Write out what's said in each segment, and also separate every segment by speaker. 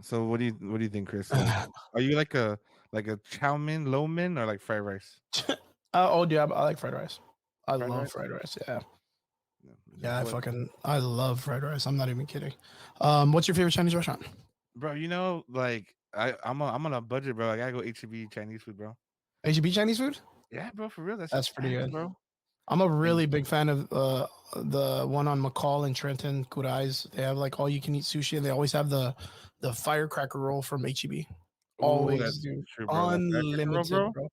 Speaker 1: So what do you think, Chris? Like, are you like a chow mein, lo mein, or like fried rice?
Speaker 2: Oh, yeah, I like fried rice. I
Speaker 1: Fried
Speaker 2: love
Speaker 1: rice?
Speaker 2: fried rice. Yeah.
Speaker 1: No.
Speaker 2: Yeah,
Speaker 1: What,
Speaker 2: I love fried rice. I'm not even kidding. What's your favorite Chinese restaurant?
Speaker 1: bro? Like I'm on a budget, bro. I gotta go HEB Chinese food, bro.
Speaker 2: HEB Chinese food?
Speaker 1: Yeah, bro, for real. That's
Speaker 2: That's
Speaker 1: just
Speaker 2: pretty
Speaker 1: facts,
Speaker 2: good.
Speaker 1: bro.
Speaker 2: I'm a
Speaker 1: And
Speaker 2: really big fan of the one on McCall and Trenton, Kurais. They have like all you can eat sushi, and they always have the firecracker roll from HEB.
Speaker 1: oh,
Speaker 2: Always
Speaker 1: that's
Speaker 2: do
Speaker 1: true, bro. That cracker roll,
Speaker 2: unlimited,
Speaker 1: bro.
Speaker 2: bro.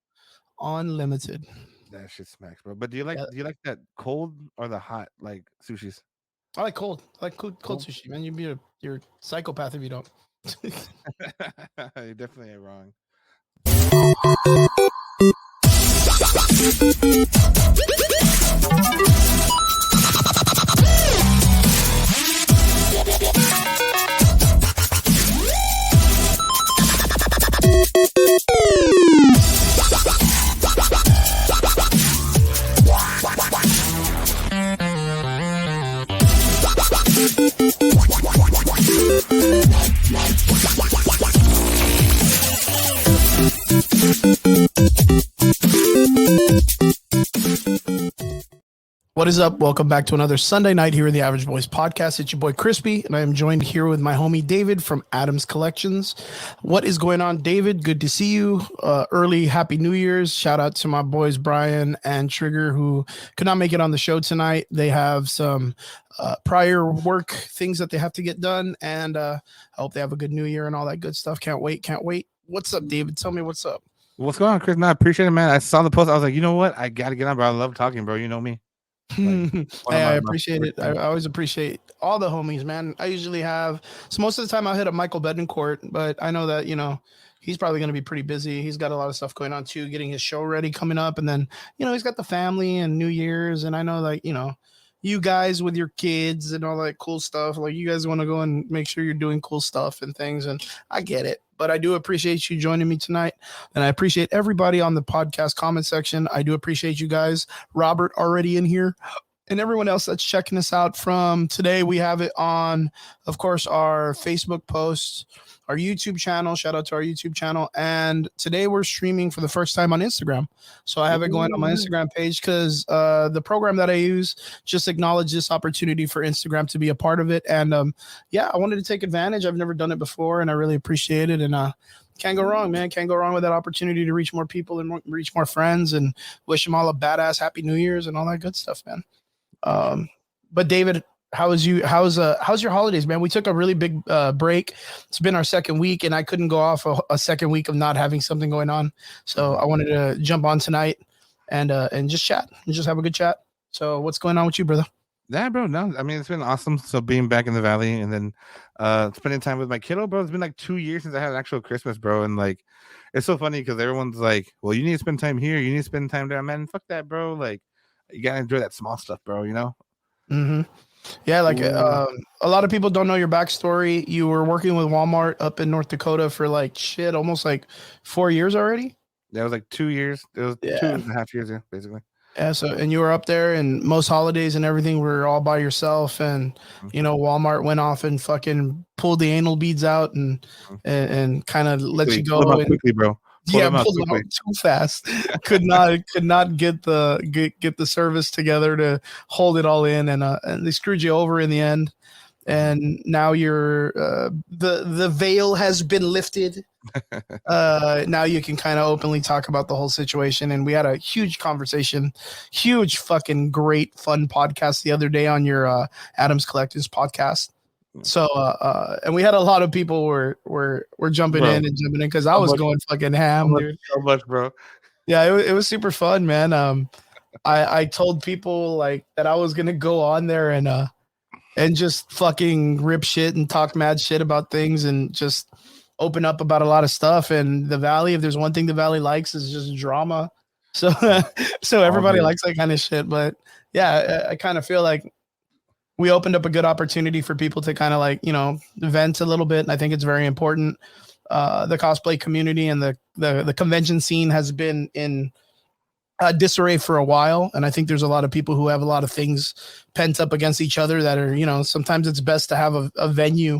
Speaker 2: Unlimited.
Speaker 1: That shit smacks, bro. But do you like
Speaker 2: Yeah,
Speaker 1: do you like that cold or the hot like sushis?
Speaker 2: I like cold. I like cold
Speaker 1: Cold.
Speaker 2: sushi, man. You're a psychopath if you don't.
Speaker 1: You definitely ain't wrong.
Speaker 2: What is up? Welcome back to another Sunday night here in the Average Boys podcast. It's your boy Crispy, and I am joined here with my homie David from Adams Collections. What is going on, David? Good to see you. Early Happy New Year's. Shout out to my boys Brian and Trigger, who could not make it on the show tonight. They have some prior work things that they have to get done, and I hope they have a good New Year and all that good stuff. Can't wait. Can't wait. What's up, David? Tell me what's up.
Speaker 1: What's going on, Chris? Man, I appreciate it, man. I saw the post. I was like, you know what? I gotta get on, bro. I love talking, bro. You know me. Like
Speaker 2: Hey,
Speaker 1: one of
Speaker 2: I
Speaker 1: my
Speaker 2: appreciate
Speaker 1: favorite
Speaker 2: it. I
Speaker 1: things.
Speaker 2: always appreciate all the homies, man. I usually have, so most of the time I'll hit up Michael Bedencourt, but I know that, he's probably going to be pretty busy. He's got a lot of stuff going on too, getting his show ready coming up. And then, he's got the family and New Year's. And I know that, you guys with your kids and all that cool stuff, like you guys want to go and make sure you're doing cool stuff and things. And I get it, but I do appreciate you joining me tonight. And I appreciate everybody on the podcast comment section. I do appreciate you guys. Robert already in here. And everyone else that's checking us out from today, we have it on, of course, our Facebook posts, our YouTube channel. Shout out to our YouTube channel. And today we're streaming for the first time on Instagram. So I have it going on my Instagram page because the program that I use just acknowledged this opportunity for Instagram to be a part of it. And yeah, I wanted to take advantage. I've never done it before, and I really appreciate it. And can't go wrong, man. Can't go wrong with that opportunity to reach more people and reach more friends and wish them all a badass Happy New Year's and all that good stuff, man. But David, how's your holidays, man? We took a really big break. It's been our second week, and I couldn't go off a second week of not having something going on. So I wanted to jump on tonight and just chat and just have a good chat. So what's going on with you, brother?
Speaker 1: Yeah, bro. No, I mean it's been awesome. So being back in the valley and then spending time with my kiddo, bro. It's been like 2 years since I had an actual Christmas, bro. And like it's so funny because everyone's like, well, you need to spend time here, you need to spend time there. Man, fuck that, bro. Like you gotta enjoy that small stuff, bro, you know?
Speaker 2: Mm-hmm. Yeah, like
Speaker 1: Ooh.
Speaker 2: a lot of people don't know your backstory. You were working with Walmart up in North Dakota for almost like 4 years already.
Speaker 1: That was like 2 years. It was
Speaker 2: Yeah.
Speaker 1: 2.5 years, yeah, basically.
Speaker 2: Yeah, so and you were up there, and most holidays and everything were all by yourself, and Walmart went off and fucking pulled the anal beads out and kind of let you
Speaker 1: Pull them
Speaker 2: go
Speaker 1: out
Speaker 2: and
Speaker 1: quickly, bro. Pull them out
Speaker 2: pulled them
Speaker 1: quickly.
Speaker 2: out too fast. could not get the service together to hold it all in, and they screwed you over in the end. And now you're the veil has been lifted. Now you can kind of openly talk about the whole situation. And we had a huge conversation, huge fucking great fun podcast the other day on your Adams Collections podcast. So and we had a lot of people were jumping in because I was going fucking ham, dude.
Speaker 1: So much, bro.
Speaker 2: Yeah, it was super fun, man. I told people like that I was gonna go on there and just fucking rip shit and talk mad shit about things and just open up about a lot of stuff. And the Valley, if there's one thing the Valley likes, is just drama. So so everybody likes that kind of shit. But yeah, I kind of feel like we opened up a good opportunity for people to kind of vent a little bit. And I think it's very important. The cosplay community and the convention scene has been in disarray for a while, and I think there's a lot of people who have a lot of things pent up against each other that are, sometimes it's best to have a venue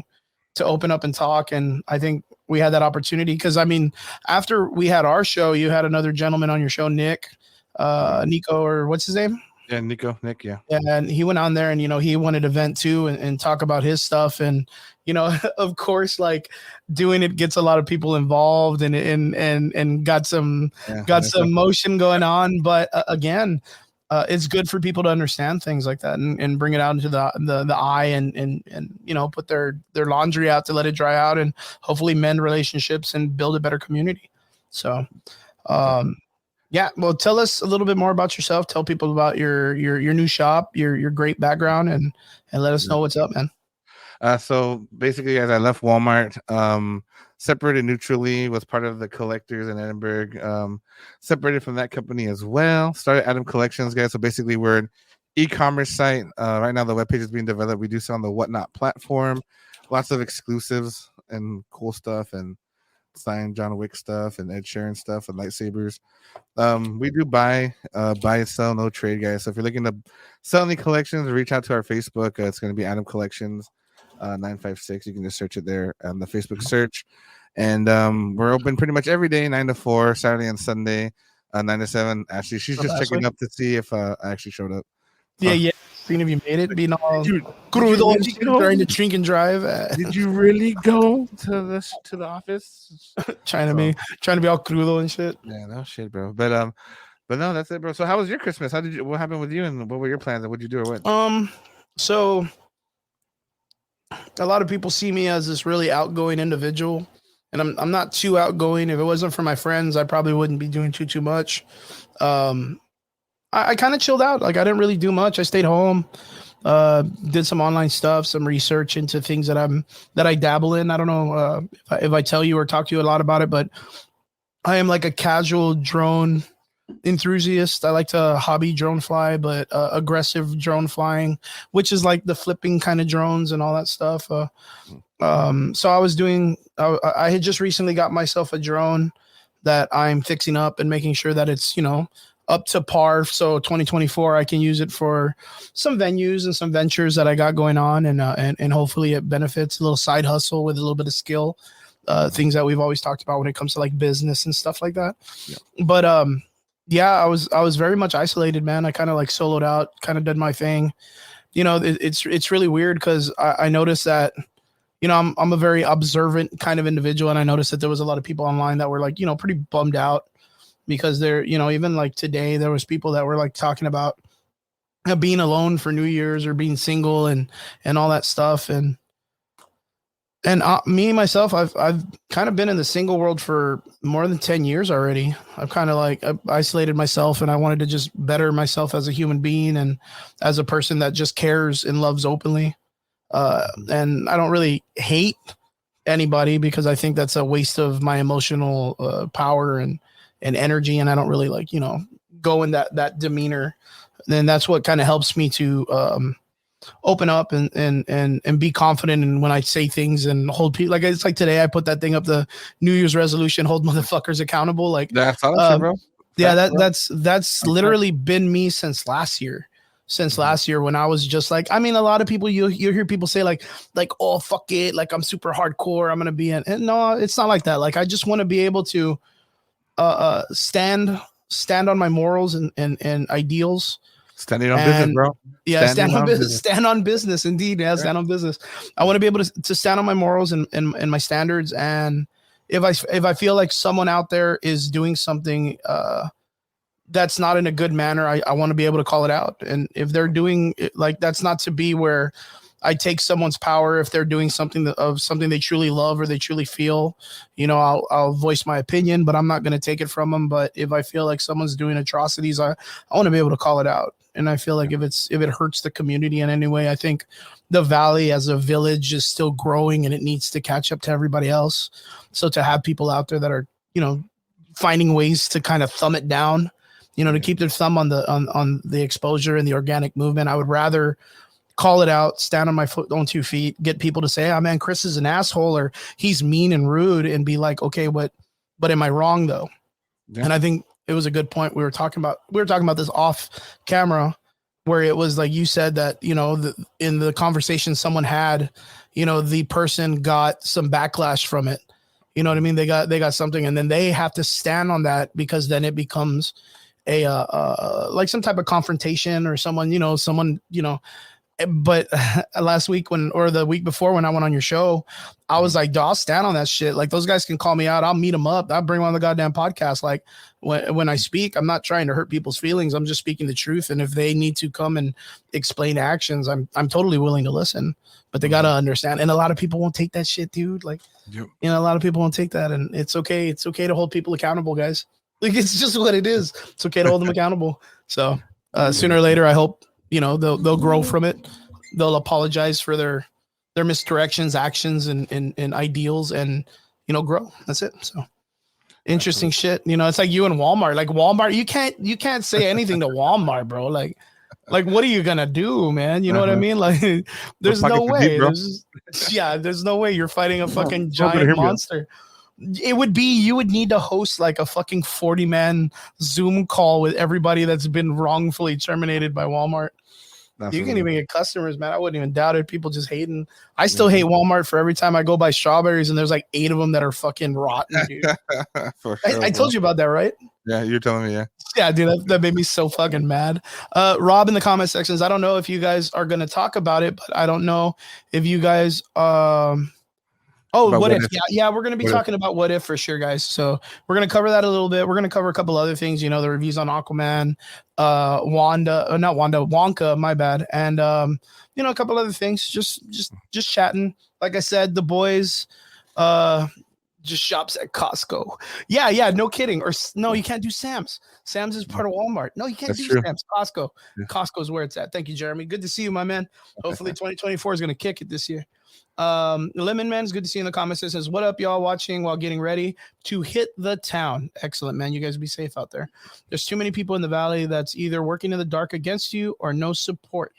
Speaker 2: to open up and talk. And I think we had that opportunity because I mean, after we had our show, you had another gentleman on your show, Nico, or what's his name?
Speaker 1: Yeah, Nick, yeah.
Speaker 2: And he went on there and, he wanted to vent too and talk about his stuff. And, of course, like doing it gets a lot of people involved and got some motion going on. But again, it's good for people to understand things like that and bring it out into the eye and put their laundry out to let it dry out and hopefully mend relationships and build a better community. So, yeah, well, tell us a little bit more about yourself. Tell people about your new shop, your great background, and let us know what's up, man.
Speaker 1: So basically, as I left Walmart, separated neutrally, was part of the collectors in Edinburgh, separated from that company as well. Started Adam Collections, guys. So basically, we're an e-commerce site. Right now, the webpage is being developed. We do sell on the Whatnot platform. Lots of exclusives and cool stuff and signed John Wick stuff and Ed Sheeran stuff and lightsabers. We do buy and sell, no trade, guys. So if you're looking to sell any collections, reach out to our Facebook. It's going to be Adam Collections 956. You can just search it there on the Facebook search. And we're open pretty much every day, 9 to 4, Saturday and Sunday, 9 to 7. Actually, she's just checking up to see if I actually showed up.
Speaker 2: Yeah. Seeing if you made it, being all trying to drink and drive.
Speaker 1: Did you really go to the office?
Speaker 2: trying to be all crudo and shit.
Speaker 1: Yeah, no shit, bro. But no, that's it, bro. So how was your Christmas? What happened with you and what were your plans and what'd you do or what?
Speaker 2: So a lot of people see me as this really outgoing individual, and I'm not too outgoing. If it wasn't for my friends, I probably wouldn't be doing too much. I kind of chilled out. Like I didn't really do much. I stayed home, did some online stuff, some research into things that I dabble in. I don't know if I tell you or talk to you a lot about it, but I am like a casual drone enthusiast. I like to hobby drone fly, but aggressive drone flying, which is like the flipping kind of drones and all that stuff. So I had just recently got myself a drone that I'm fixing up and making sure that it's, up to par. So 2024, I can use it for some venues and some ventures that I got going on. And hopefully it benefits a little side hustle with a little bit of skill, things that we've always talked about when it comes to like business and stuff like that. Yeah. But, yeah, I was very much isolated, man. I kind of like soloed out, kind of did my thing. It's really weird because I noticed that, I'm a very observant kind of individual. And I noticed that there was a lot of people online that were like, pretty bummed out because they're, even like today, there was people that were like talking about being alone for New Year's or being single and all that stuff. And me myself, I've kind of been in the single world for more than 10 years already. I've kind of like isolated myself and I wanted to just better myself as a human being and as a person that just cares and loves openly. And I don't really hate anybody because I think that's a waste of my emotional power and energy. And I don't really like, go in that demeanor. Then that's what kind of helps me to open up and be confident. And when I say things and hold people, like it's like today, I put that thing up, the New Year's resolution, hold motherfuckers accountable. Like
Speaker 1: that's awesome, bro.
Speaker 2: Yeah, that's literally been me since last year. Last year when I was just like, I mean, a lot of people, you hear people say like, oh, fuck it. Like I'm super hardcore. I'm going to be in. And no, it's not like that. Like, I just want to be able to stand on my morals and ideals.
Speaker 1: Standing on business, bro.
Speaker 2: Yeah, stand on business. Indeed. Yeah, stand on business. I want to be able to stand on my morals and my standards. And if I feel like someone out there is doing something that's not in a good manner, I want to be able to call it out. And if they're doing it, like, that's not to be where I take someone's power. If they're doing something they truly love or they truly feel, I'll voice my opinion, but I'm not going to take it from them. But if I feel like someone's doing atrocities, I want to be able to call it out. And I feel like if it hurts the community in any way, I think the Valley as a village is still growing and it needs to catch up to everybody else. So to have people out there that are, finding ways to kind of thumb it down, to keep their thumb on the exposure and the organic movement, I would rather call it out, stand on my own 2 feet, get people to say, oh man, Chris is an asshole or he's mean and rude, and be like, okay, but am I wrong though? Yeah. And I think it was a good point. We were talking about this off camera, where it was like you said that, in the conversation someone had, the person got some backlash from it. You know what I mean? They got something, and then they have to stand on that, because then it becomes a like some type of confrontation, or someone. But last week or the week before when I went on your show, I was like, I'll stand on that shit. Like, those guys can call me out. I'll meet them up. I'll bring them on the goddamn podcast. Like, when I speak, I'm not trying to hurt people's feelings. I'm just speaking the truth. And if they need to come and explain actions, I'm totally willing to listen, but they got to understand. And a lot of people won't take that shit, dude. Like, a lot of people won't take that, and it's okay. It's okay to hold people accountable, guys. Like, it's just what it is. It's okay to hold them accountable. So sooner or later, I hope, they'll grow from it. They'll apologize for their misdirections, actions, and ideals, and grow. That's it. So interesting shit. It's like you and Walmart. Like, Walmart, you can't say anything to Walmart, bro. Like what are you gonna do, man? You know what I mean? Like, there's no way. There's no way you're fighting a fucking giant monster. You would need to host like a fucking 40-man Zoom call with everybody that's been wrongfully terminated by Walmart. Absolutely. You can even get customers, man. I wouldn't even doubt it. People just hating. I still hate Walmart for every time I go buy strawberries, and there's like 8 of them that are fucking rotten, dude. For sure, I told you about that, right?
Speaker 1: Yeah, you're telling me, yeah.
Speaker 2: Yeah, dude, that made me so fucking mad. Rob in the comment sections, I don't know if you guys are going to talk about it, but I don't know if you guys what if? Yeah, we're going to be talking about what if for sure, guys. So we're going to cover that a little bit. We're going to cover a couple other things, the reviews on Aquaman, Wonka, my bad. And, a couple other things, just chatting. Like I said, the boys, just shops at Costco. Yeah, no kidding. Or no, you can't do Sam's. Sam's is part of Walmart. No, you can't do Sam's. Costco. Yeah. Costco's where it's at. Thank you, Jeremy. Good to see you, my man. Hopefully 2024 is going to kick it this year. Lemon Man's good to see you in the comments. It says, what up, y'all, watching while getting ready to hit the town. Excellent, man. You guys be safe out there. There's too many people in the valley that's either working in the dark against you or no support.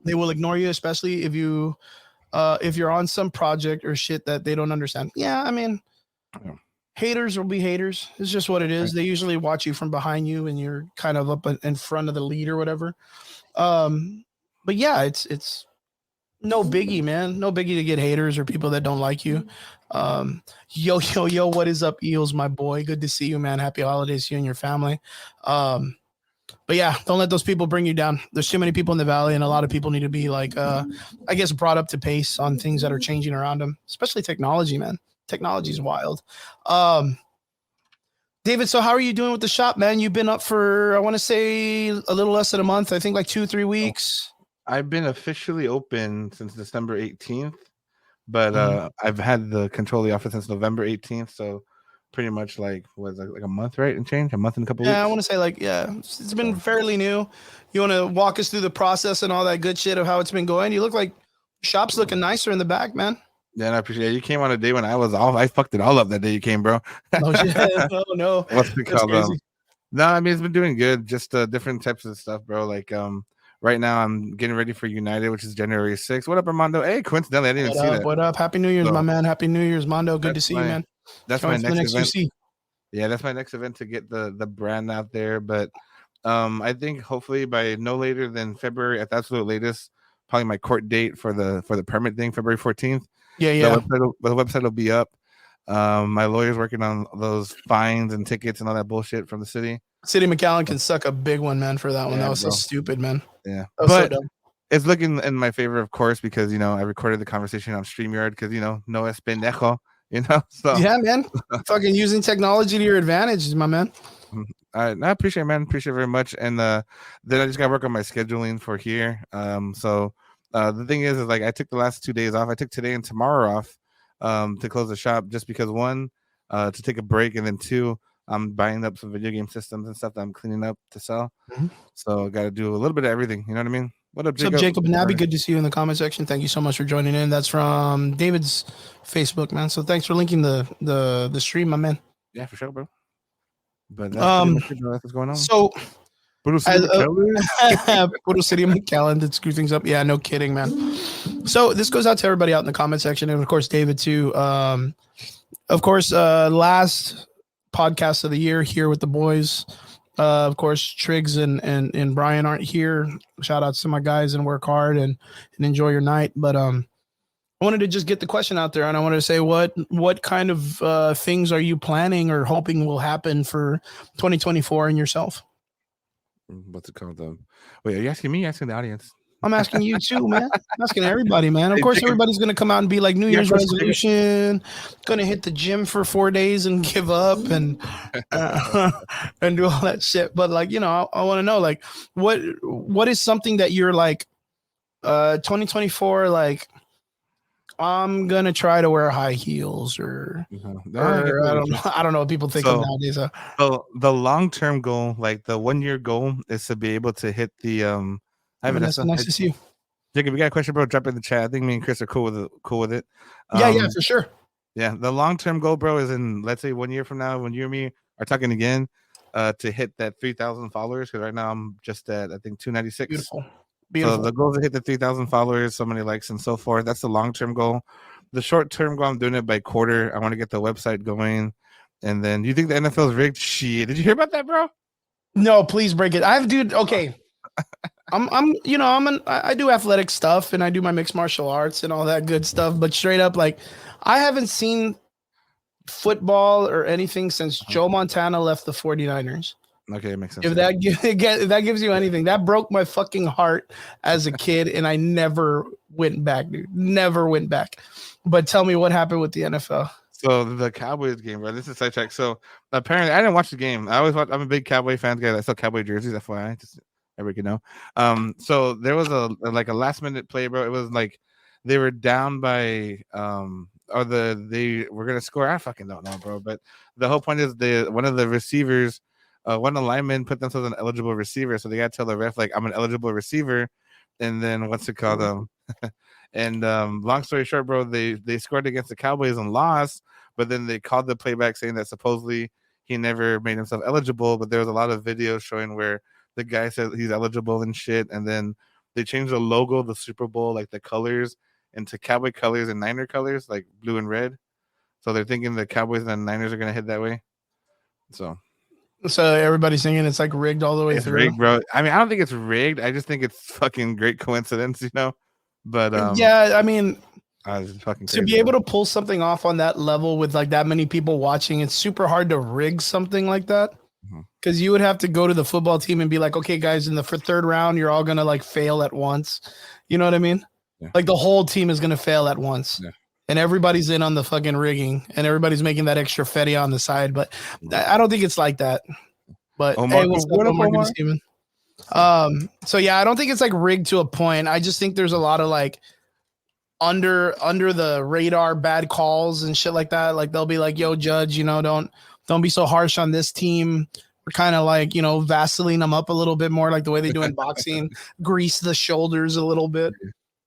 Speaker 2: They will ignore you, especially if you're on some project or shit that they don't understand. Yeah, I mean, haters will be haters. It's just what it is. They usually watch you from behind you, and you're kind of up in front of the lead or whatever. But yeah, it's no biggie, man. No biggie to get haters or people that don't like you. Yo, what is up, Eels, my boy? Good to see you, man. Happy holidays to you and your family. But yeah, don't let those people bring you down. There's too many people in the valley, and a lot of people need to be like, I guess, brought up to pace on things that are changing around them, especially technology, man. Technology is wild. David, so how are you doing with the shop, man? You've been up for, I want to say, a little less than a month. I think like 2-3 weeks.
Speaker 1: I've been officially open since December 18th, but I've had the control of the office since November 18th. So pretty much like a month, right? And change, a month and a couple weeks.
Speaker 2: Yeah, I want to say it's been fairly new. You want to walk us through the process and all that good shit of how it's been going? You look like shop's looking nicer in the back, man.
Speaker 1: Yeah, and I appreciate it. You came on a day when I was off. I fucked it all up that day you came, bro.
Speaker 2: Oh, no.
Speaker 1: What's it called? No, I mean, it's been doing good. Just different types of stuff, bro. Like, right now, I'm getting ready for United, which is January 6th. What up, Armando? Hey, coincidentally, I didn't even see that.
Speaker 2: What up? Happy New Year's, my man. Happy New Year's, Mondo. Good to see you, man.
Speaker 1: That's my next event. UC. Yeah, that's my next event to get the brand out there. But I think hopefully by no later than February, at the absolute latest, probably my court date for the permit thing, February 14th.
Speaker 2: Yeah.
Speaker 1: The website will be up. My lawyer's working on those fines and tickets and all that bullshit from the city.
Speaker 2: City McAllen can suck a big one, man, for that one. That was so stupid, man.
Speaker 1: Yeah, but so it's looking in my favor, of course, because I recorded the conversation on StreamYard because no es pendejo, So
Speaker 2: yeah, man, fucking using technology to your advantage, my man.
Speaker 1: I appreciate it, man. Appreciate it very much. And then I just got to work on my scheduling for here. So the thing is like I took the last 2 days off. I took today and tomorrow off to close the shop just because one, to take a break, and then two, I'm buying up some video game systems and stuff that I'm cleaning up to sell. Mm-hmm. So I got to do a little bit of everything. You know what I mean? What up, Jacob?
Speaker 2: What's up, Jacob and Abby? Good to see you in the comment section. Thank you so much for joining in. That's from David's Facebook, man. So thanks for linking the stream, my man.
Speaker 1: Yeah, for sure, bro. But that's what's going on.
Speaker 2: So
Speaker 1: Puro City
Speaker 2: McAllen did screw things up. Yeah, no kidding, man. So this goes out to everybody out in the comment section, and of course David too. Of course, last podcast of the year here with the boys. Of course, Triggs and Brian aren't here. Shout outs to my guys and work hard and enjoy your night. But I wanted to just get the question out there, and I wanted to say what kind of things are you planning or hoping will happen for 2024 and yourself?
Speaker 1: What's it called? Wait, are you asking me? You're asking the audience?
Speaker 2: I'm asking you too, man. I'm asking everybody, man. Of
Speaker 1: Hey,
Speaker 2: course,
Speaker 1: Jacob,
Speaker 2: everybody's gonna come out and be like New
Speaker 1: you got a
Speaker 2: Year's
Speaker 1: question, Jacob?
Speaker 2: resolution, gonna hit the gym for 4 days and give up and do all that shit. But like, I want to know like what is something that you're like 2024 like I'm gonna try to wear high heels or
Speaker 1: I get
Speaker 2: I
Speaker 1: what
Speaker 2: don't
Speaker 1: you're
Speaker 2: know. I don't know what people think of
Speaker 1: So,
Speaker 2: nowadays.
Speaker 1: so the long-term goal, like the 1 year goal, is to be able to hit the Hi Vanessa.
Speaker 2: Nice to see you.
Speaker 1: Jacob, you got a question, bro? Drop it in the chat. I think me and Chris are cool with it.
Speaker 2: Yeah, for sure.
Speaker 1: Yeah, the long-term goal, bro, is in, let's say, 1 year from now, when you and me are talking again, to hit that 3,000 followers. Because right now I'm just at, I think, 296.
Speaker 2: Beautiful.
Speaker 1: So the goal is to hit the 3,000 followers, so many likes, and so forth. That's the long-term goal. The short-term goal, I'm doing it by quarter. I want to get the website going. And then, you think the NFL is rigged? Shit. Did you hear about that, bro?
Speaker 2: No, please break it. Okay. I do athletic stuff and I do my mixed martial arts and all that good stuff, but straight up, like, I haven't seen football or anything since Joe Montana left the 49ers.
Speaker 1: Okay, it makes sense.
Speaker 2: If that gives you anything, that broke my fucking heart as a kid, and I never went back, dude. Never went back. But tell me what happened with the NFL.
Speaker 1: So the Cowboys game, bro. This is sidetrack. So apparently, I didn't watch the game. I'm a big Cowboy fan guy. I sell Cowboy jerseys. FYI, just everybody can know. So there was a last minute play, bro. It was like they were down by or they were gonna score. I fucking don't know, bro. But the whole point is one of the receivers, one of the linemen put themselves an eligible receiver, so they got to tell the ref like, I'm an eligible receiver, and then what's it called? And long story short, bro, they scored against the Cowboys and lost, but then they called the playback saying that supposedly he never made himself eligible, but there was a lot of videos showing where the guy said he's eligible and shit, and then they changed the logo of the Super Bowl, like the colors, into Cowboy colors and Niner colors, like blue and red. So they're thinking the Cowboys and the Niners are gonna hit that way. So
Speaker 2: everybody's thinking it's like rigged all the way through.
Speaker 1: Rigged, bro. I mean, I don't think it's rigged. I just think it's fucking great coincidence, But
Speaker 2: yeah, I mean,
Speaker 1: fucking
Speaker 2: to be able to pull something off on that level with like that many people watching, it's super hard to rig something like that. Because you would have to go to the football team and be like, okay, guys, in the third round, you're all gonna like fail at once. You know what I mean? Yeah. Like the whole team is gonna fail at once. Yeah. And everybody's in on the fucking rigging, and everybody's making that extra fetty on the side. But I don't think it's like that. But hey, what's up, Omar? Steven? So yeah, I don't think it's like rigged to a point. I just think there's a lot of like under the radar bad calls and shit like that. Like they'll be like, yo, judge, don't be so harsh on this team. We're kind of like, Vaseline them up a little bit more, like the way they do in boxing, grease the shoulders a little bit.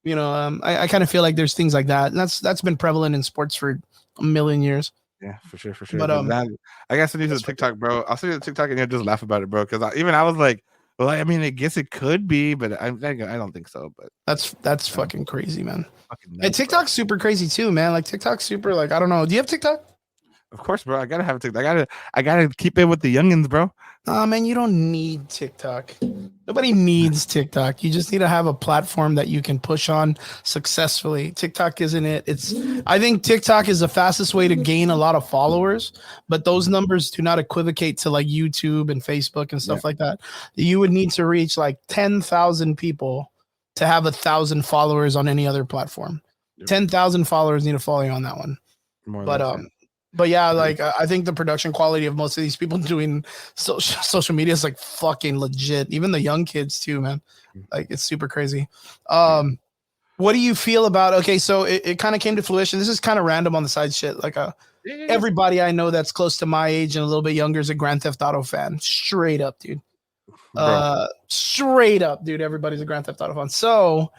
Speaker 2: I kind of feel like there's things like that. And that's been prevalent in sports for a million years.
Speaker 1: Yeah, for sure. But I guess I need to TikTok, bro. I'll send you the TikTok and you'll just laugh about it, bro. Because I was like, well, I mean, I guess it could be, but I don't think so. But
Speaker 2: that's fucking crazy, man. And TikTok's super crazy too, man. Like TikTok's super, like, I don't know. Do you have TikTok?
Speaker 1: Of course, bro. I gotta have TikTok. I gotta keep it with the youngins, bro.
Speaker 2: Oh man, you don't need TikTok. Nobody needs TikTok. You just need to have a platform that you can push on successfully. TikTok isn't it. I think TikTok is the fastest way to gain a lot of followers, but those numbers do not equivocate to like YouTube and Facebook and stuff like that. You would need to reach like 10,000 people to have 1,000 followers on any other platform. 10,000 followers need to follow you on that one. But yeah, like I think the production quality of most of these people doing social media is like fucking legit. Even the young kids too, man. Like it's super crazy. What do you feel about? Okay, so it kind of came to fruition. This is kind of random on the side shit. Like everybody I know that's close to my age and a little bit younger is a Grand Theft Auto fan. Straight up, dude. Straight up, dude. Everybody's a Grand Theft Auto fan. So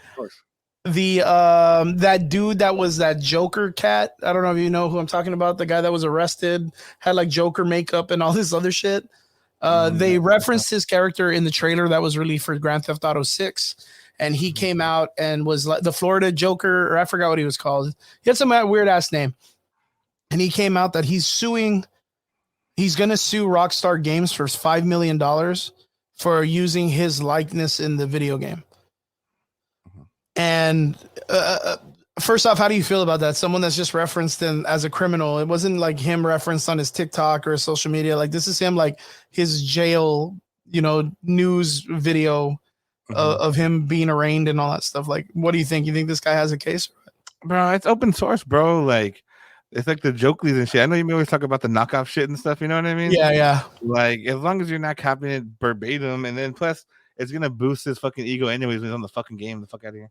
Speaker 2: the that dude that was that Joker cat, I don't know if you know who I'm talking about, the guy that was arrested, had like Joker makeup and all this other shit. They referenced his character in the trailer that was released for Grand Theft Auto 6, and he came out and was like the Florida Joker, or I forgot what he was called. He had some weird ass name, and he came out that he's suing He's gonna sue Rockstar Games for $5 million for using his likeness in the video game.
Speaker 1: Mhm.
Speaker 2: And first off, how do you feel about that? Someone that's just referenced in as a criminal. It wasn't like him referenced on his TikTok or his social media. Like this is him, like his jail, news video
Speaker 1: Mhm.
Speaker 2: of him being arraigned and all that stuff. Like, what do you think? You think this guy has a case?
Speaker 1: Bro, it's open source, bro. Like, it's like the jokelies and shit. I know you always talk about the knockoff shit and stuff. You know what I mean?
Speaker 2: Yeah, yeah.
Speaker 1: Like, as long as you're not copying it verbatim, and then plus, it's gonna boost his fucking ego anyways when he's on the fucking game. The fuck out of here.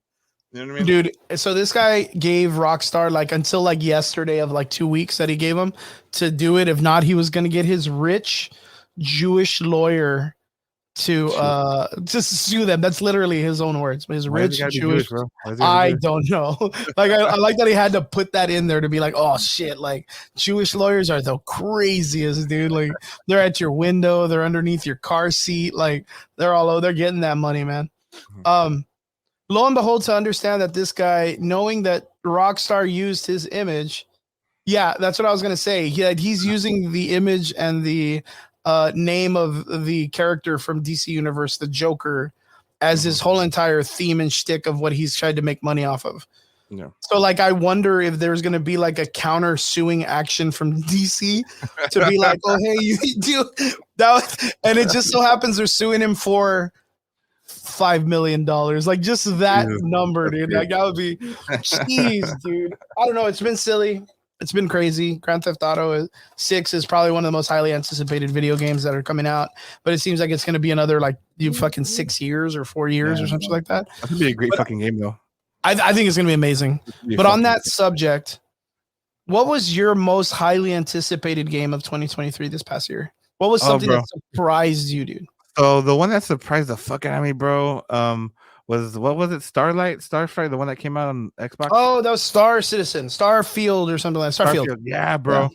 Speaker 1: You know what I mean?
Speaker 2: Dude, so this guy gave Rockstar like until like yesterday of like 2 weeks that he gave him to do it. If not, he was gonna get his rich Jewish lawyer to just sue them. That's literally his own words. His
Speaker 1: Why does
Speaker 2: rich
Speaker 1: he gotta be
Speaker 2: Jewish.
Speaker 1: bro? Why does he gotta be
Speaker 2: I
Speaker 1: Jewish?
Speaker 2: don't know. Like I like that he had to put that in there to be like, oh shit, like Jewish lawyers are the craziest, dude. Like they're at your window, they're underneath your car seat, like they're all over, they're getting that money, man.
Speaker 1: Mhm.
Speaker 2: Lo and behold, to understand that this guy, knowing that Rockstar used his image, yeah, that's what I was gonna say. He's using the image and the name of the character from DC Universe, the Joker, as his
Speaker 1: Mhm.
Speaker 2: whole entire theme and shtick of what he's tried to make money off of.
Speaker 1: Yeah.
Speaker 2: So, like, I wonder if there's gonna be like a counter suing action from DC to be like, oh, hey, you do that, and it just so happens they're suing him for $5 million, like just that
Speaker 1: Jesus,
Speaker 2: number,
Speaker 1: that's
Speaker 2: dude.
Speaker 1: great.
Speaker 2: Like that would be, jeez, dude. I don't know. It's been silly. It's been crazy. Grand Theft Auto 6 is probably one of the most highly anticipated video games that are coming out, but it seems like it's going to be another like you fucking 6 years or 4 years
Speaker 1: Yeah,
Speaker 2: or something like that.
Speaker 1: that's gonna be a great
Speaker 2: But
Speaker 1: fucking game though.
Speaker 2: I think it's going to be amazing.
Speaker 1: It's gonna be
Speaker 2: But on
Speaker 1: fucking
Speaker 2: that subject, what was your most highly anticipated game of 2023 this past year? What was
Speaker 1: oh,
Speaker 2: something that
Speaker 1: bro.
Speaker 2: surprised you, dude?
Speaker 1: So the one that surprised the fuck out of me, bro, was what was it? Starflight, the one that came out on Xbox.
Speaker 2: Oh, that was Star Citizen, Starfield, or something like that. Starfield.
Speaker 1: Starfield, yeah,
Speaker 2: Yeah.
Speaker 1: bro.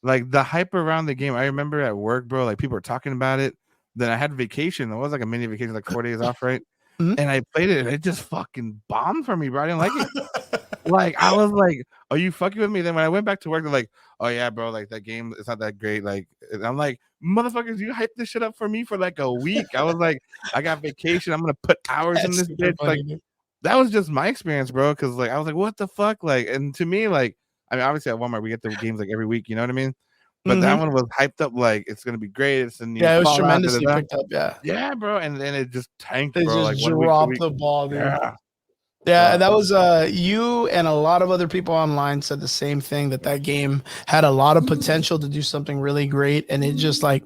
Speaker 1: Like the hype around the game. I remember at work, bro. Like people were talking about it. Then I had vacation. It was like a mini vacation, like 4 days off, right?
Speaker 2: Mhm.
Speaker 1: And I played it, and it just fucking bombed for me, bro. I didn't like it. Like I was like, "Are you fucking with me?" Then when I went back to work, they're like, "Oh yeah, bro. Like that game, it's not that great." Like and I'm like, "Motherfuckers, you hyped this shit up for me for like a week." I was like, "I got vacation. I'm gonna put hours in
Speaker 2: That's
Speaker 1: this
Speaker 2: super
Speaker 1: bitch." Like
Speaker 2: funny, dude.
Speaker 1: that was just my experience, bro. Because like I was like, "What the fuck?" Like, and to me, like, I mean, obviously at Walmart we get the games like every week. You know what I mean? But that
Speaker 2: Mhm.
Speaker 1: one was hyped up like it's gonna be great. It's the new
Speaker 2: Yeah, it was
Speaker 1: Fallout. Da, da,
Speaker 2: tremendously
Speaker 1: da.
Speaker 2: picked up. Yeah,
Speaker 1: Yeah, bro. And then it just tanked,
Speaker 2: they
Speaker 1: bro.
Speaker 2: just
Speaker 1: Like 1 week to
Speaker 2: dropped
Speaker 1: week.
Speaker 2: the ball, dude.
Speaker 1: Yeah.
Speaker 2: Yeah,
Speaker 1: So
Speaker 2: that was you and a lot of other people online said the same thing that that game had a lot of potential to do something really great, and it just like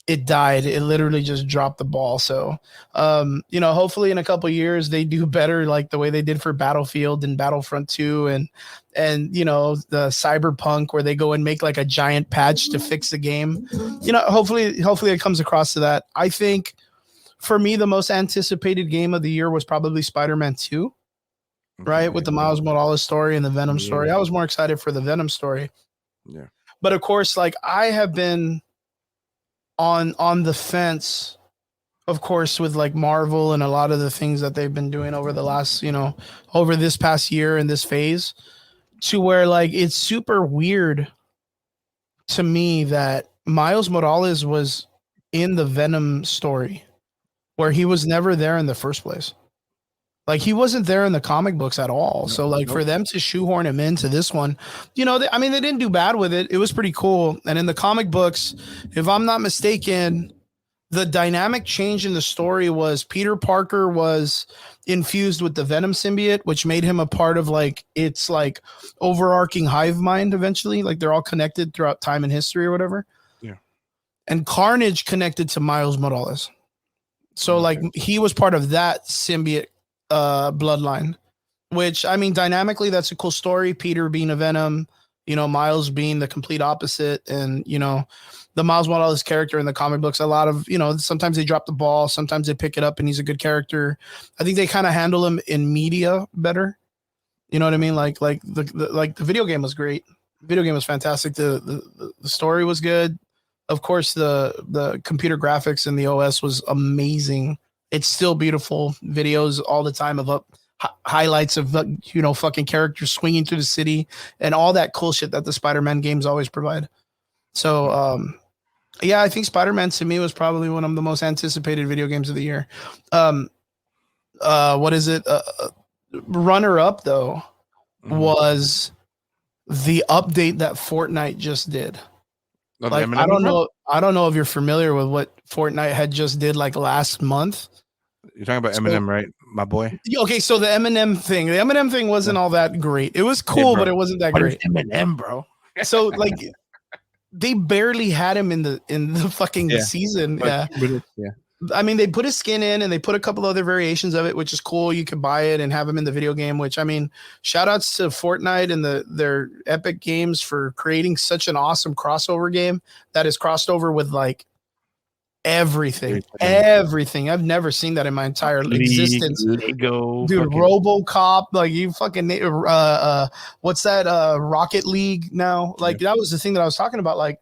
Speaker 2: it died. It literally just dropped the ball. So, hopefully in a couple years they do better, like the way they did for Battlefield and Battlefront 2, and the Cyberpunk where they go and make like a giant patch to fix the game. Hopefully it comes across to that. I think for me the most anticipated game of the year was probably Spider-Man 2, right? With
Speaker 1: okay,
Speaker 2: the Miles Morales story and the Venom
Speaker 1: yeah,
Speaker 2: story. I was more excited for the Venom story.
Speaker 1: yeah.
Speaker 2: But of course, like I have been on the fence, of course, with like Marvel and a lot of the things that they've been doing over the last, over this past year and this phase, to where like it's super weird to me that Miles Morales was in the Venom story where he was never there in the first place. Like he wasn't there in the comic books at all.
Speaker 1: Nope,
Speaker 2: So like
Speaker 1: nope.
Speaker 2: for them to shoehorn him into this one, they didn't do bad with it. It was pretty cool. And in the comic books, if I'm not mistaken, the dynamic change in the story was Peter Parker was infused with the Venom symbiote, which made him a part of like its like overarching hive mind eventually. Like they're all connected throughout time and history or whatever.
Speaker 1: Yeah.
Speaker 2: And Carnage connected to Miles Morales. So like
Speaker 1: Okay.
Speaker 2: he was part of that symbiote bloodline, which I mean dynamically that's a cool story. Peter being a Venom, Miles being the complete opposite, and the Miles Morales character in the comic books, a lot of sometimes they drop the ball, sometimes they pick it up, and he's a good character. I think they kind of handle him in media better. You know what I mean? Like the video game was great. The video game was fantastic. The story was good. Of course, the computer graphics and the OS was amazing. It's still beautiful. Videos all the time of highlights of fucking characters swinging through the city and all that cool shit that the Spider-Man games always provide. So Yeah, I think Spider-Man to me was probably one of the most anticipated video games of the year. Um, what is it? Runner up though
Speaker 1: Mm-hmm.
Speaker 2: was the update that Fortnite just did.
Speaker 1: Oh, the
Speaker 2: Like I
Speaker 1: Eminem one,
Speaker 2: don't
Speaker 1: bro.
Speaker 2: know, I don't know if you're familiar with what Fortnite had just did like last month.
Speaker 1: You're talking about
Speaker 2: So
Speaker 1: Eminem, right, my boy?
Speaker 2: okay, so the Eminem thing
Speaker 1: Yeah.
Speaker 2: wasn't all that great. It was
Speaker 1: Hey,
Speaker 2: cool, but
Speaker 1: bro.
Speaker 2: it wasn't that
Speaker 1: What is
Speaker 2: great.
Speaker 1: Eminem, bro?
Speaker 2: So like they barely had him in the fucking
Speaker 1: Yeah,
Speaker 2: season.
Speaker 1: like
Speaker 2: Yeah.
Speaker 1: 2 minutes. Yeah.
Speaker 2: I mean, they put his skin in and they put a couple other variations of it, which is cool. You can buy it and have him in the video game, which I mean, shout outs to Fortnite and their Epic Games for creating such an awesome crossover game that is crossed over with like everything.
Speaker 1: Everything.
Speaker 2: Everything. I've never seen that in my entire
Speaker 1: League,
Speaker 2: existence.
Speaker 1: Lego,
Speaker 2: Dude,
Speaker 1: fucking
Speaker 2: RoboCop, like you fucking what's that Rocket League now?
Speaker 1: yeah.
Speaker 2: Like that was the thing that I was talking about. Like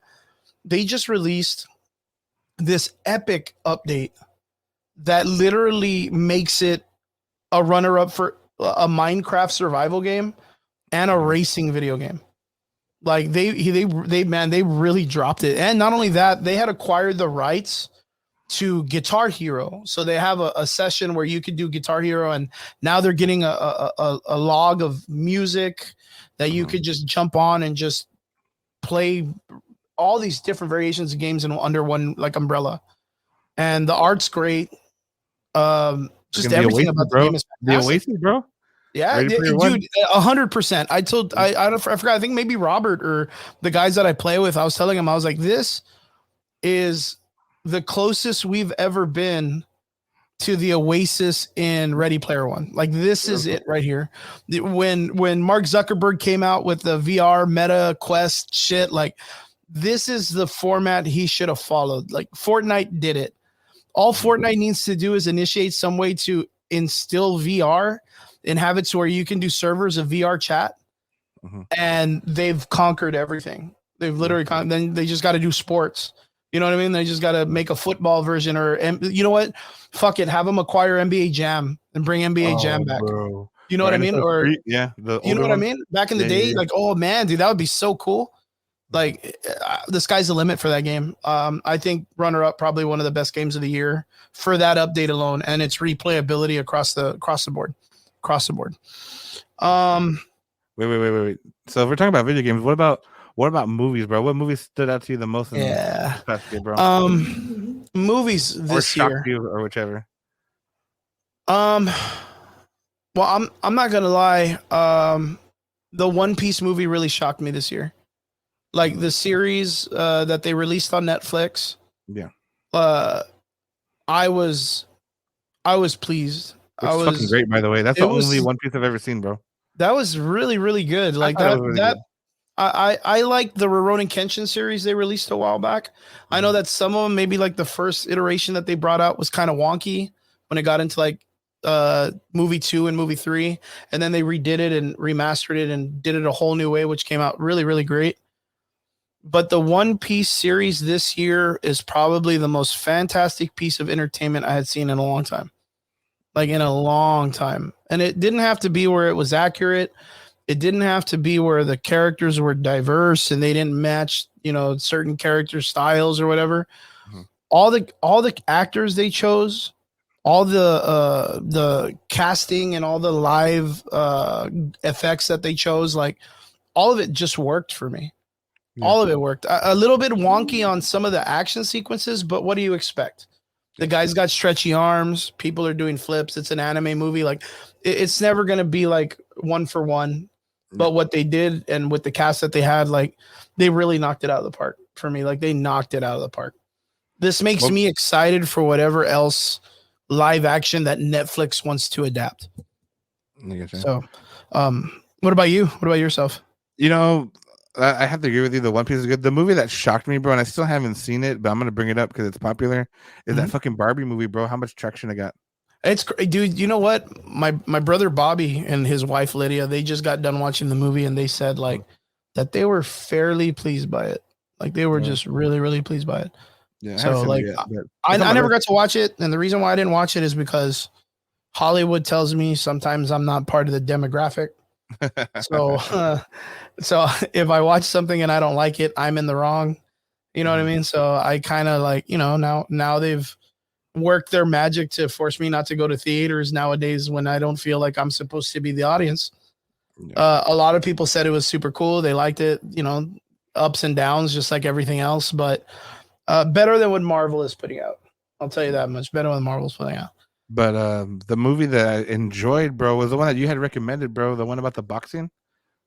Speaker 2: they just released this epic update that literally makes it a runner up for a Minecraft survival game and a
Speaker 1: Mhm.
Speaker 2: racing video game. Like they man, they really dropped it. And not only that, they had acquired the rights to Guitar Hero. So they have a session where you could do Guitar Hero, and now they're getting a log of music that you
Speaker 1: Mhm.
Speaker 2: could just jump on and just play all these different variations of games in under one like umbrella. And the art's great. Just
Speaker 1: Fucking the
Speaker 2: everything
Speaker 1: Oasis,
Speaker 2: about the
Speaker 1: bro.
Speaker 2: game is
Speaker 1: The
Speaker 2: fantastic.
Speaker 1: Oasis, bro.
Speaker 2: Yeah,
Speaker 1: Ready Player One.
Speaker 2: dude, 100%. I forgot. I think maybe Robert or the guys that I play with. I was telling him I was like, this is the closest we've ever been to the Oasis in Ready Player One. Like this is it right here. When Mark Zuckerberg came out with the VR Meta Quest shit, like this is the format he should have followed. Like Fortnite did it. All
Speaker 1: Mhm.
Speaker 2: Fortnite needs to do is initiate some way to instill VR and have it to where you can do servers of VR chat,
Speaker 1: Mhm.
Speaker 2: and they've conquered everything. They've literally then they just got to do sports. You know what I mean? They just got to make a football version, or you know what? Fuck it, have them acquire NBA Jam and bring NBA Jam
Speaker 1: Oh,
Speaker 2: back.
Speaker 1: bro.
Speaker 2: You know
Speaker 1: Or
Speaker 2: what I mean?
Speaker 1: NFL
Speaker 2: Or
Speaker 1: Street, yeah, the
Speaker 2: you know
Speaker 1: older
Speaker 2: what I
Speaker 1: ones.
Speaker 2: mean? Back in the
Speaker 1: Yeah, yeah,
Speaker 2: day,
Speaker 1: yeah.
Speaker 2: like oh man, dude, that would be so cool.
Speaker 1: Mhm.
Speaker 2: Like the sky's the limit for that game. I think runner up probably one of the best games of the year for that update alone, and its replayability across the board, across the board.
Speaker 1: For sure.
Speaker 2: Um,
Speaker 1: Wait. So if we're talking about video games, what about movies, bro? What movies stood out to you the most in
Speaker 2: yeah.
Speaker 1: this past year, bro?
Speaker 2: Movies
Speaker 1: Or
Speaker 2: this
Speaker 1: shocked
Speaker 2: year.
Speaker 1: you, or whichever.
Speaker 2: Um, well, I'm not gonna lie. The One Piece movie really shocked me this year. Like
Speaker 1: Mhm.
Speaker 2: the series that they released on Netflix.
Speaker 1: Yeah,
Speaker 2: Uh, I was I was pleased.
Speaker 1: which
Speaker 2: I
Speaker 1: is fucking
Speaker 2: was
Speaker 1: great, by the way. That's
Speaker 2: it
Speaker 1: the only
Speaker 2: was
Speaker 1: One Piece I've ever seen, bro.
Speaker 2: that was really really good.
Speaker 1: I
Speaker 2: Like
Speaker 1: thought it was really
Speaker 2: that
Speaker 1: good.
Speaker 2: I like the Rurouni Kenshin series they released a while back. I know
Speaker 1: Mhm.
Speaker 2: that some of them, maybe like the first iteration that they brought out was kind of wonky when it got into like movie 2 and movie 3, and then they redid it and remastered it and did it a whole new way, which came out really really great. But the One Piece series this year is probably the most fantastic piece of entertainment I had seen in a long time. Like in a long time. And it didn't have to be where it was accurate. It didn't have to be where the characters were diverse and they didn't match, you know, certain character styles or whatever.
Speaker 1: Mhm.
Speaker 2: All the actors they chose, all the casting and all the live effects that they chose, like all of it just worked for me.
Speaker 1: Yeah,
Speaker 2: All of it worked. A little bit wonky on some of the action sequences, but what do you expect? The
Speaker 1: yeah.
Speaker 2: guy's got stretchy arms. People are doing flips. It's an anime movie. Like it's never going to be like one for one.
Speaker 1: Yeah.
Speaker 2: But what they did and with the cast that they had, like they really knocked it out of the park for me. Like they knocked it out of the park. This makes
Speaker 1: Well,
Speaker 2: me excited for whatever else live action that Netflix wants to adapt.
Speaker 1: I get you.
Speaker 2: So, what about you? What about yourself?
Speaker 1: You know, I have to agree with you. The One Piece is good. The movie that shocked me, bro, and I still haven't seen it, but I'm gonna bring it up because it's popular. Is that
Speaker 2: Mhm.
Speaker 1: fucking Barbie movie, bro? How much traction it got?
Speaker 2: Dude. You know what? My brother Bobby and his wife Lydia, they just got done watching the movie, and they said like that they were fairly pleased by it. Like they were
Speaker 1: Yeah,
Speaker 2: just really really pleased by it.
Speaker 1: yeah. I haven't
Speaker 2: So
Speaker 1: seen it
Speaker 2: like
Speaker 1: yet, but
Speaker 2: I,
Speaker 1: it's on
Speaker 2: I
Speaker 1: my
Speaker 2: never
Speaker 1: list.
Speaker 2: got to watch it, and the reason why I didn't watch it is because Hollywood tells me sometimes I'm not part of the demographic. So so if I watch something and I don't like it, I'm in the wrong. You know what I mean? So I kind of like, now they've worked their magic to force me not to go to theaters nowadays when I don't feel like I'm supposed to be the audience.
Speaker 1: Yeah.
Speaker 2: A lot of people said it was super cool. They liked it, ups and downs, just like everything else, but better than what Marvel is putting out. I'll tell you that much. Better than Marvel's putting out.
Speaker 1: But the movie that I enjoyed, bro, was the one that you had recommended, bro. The one about the boxing.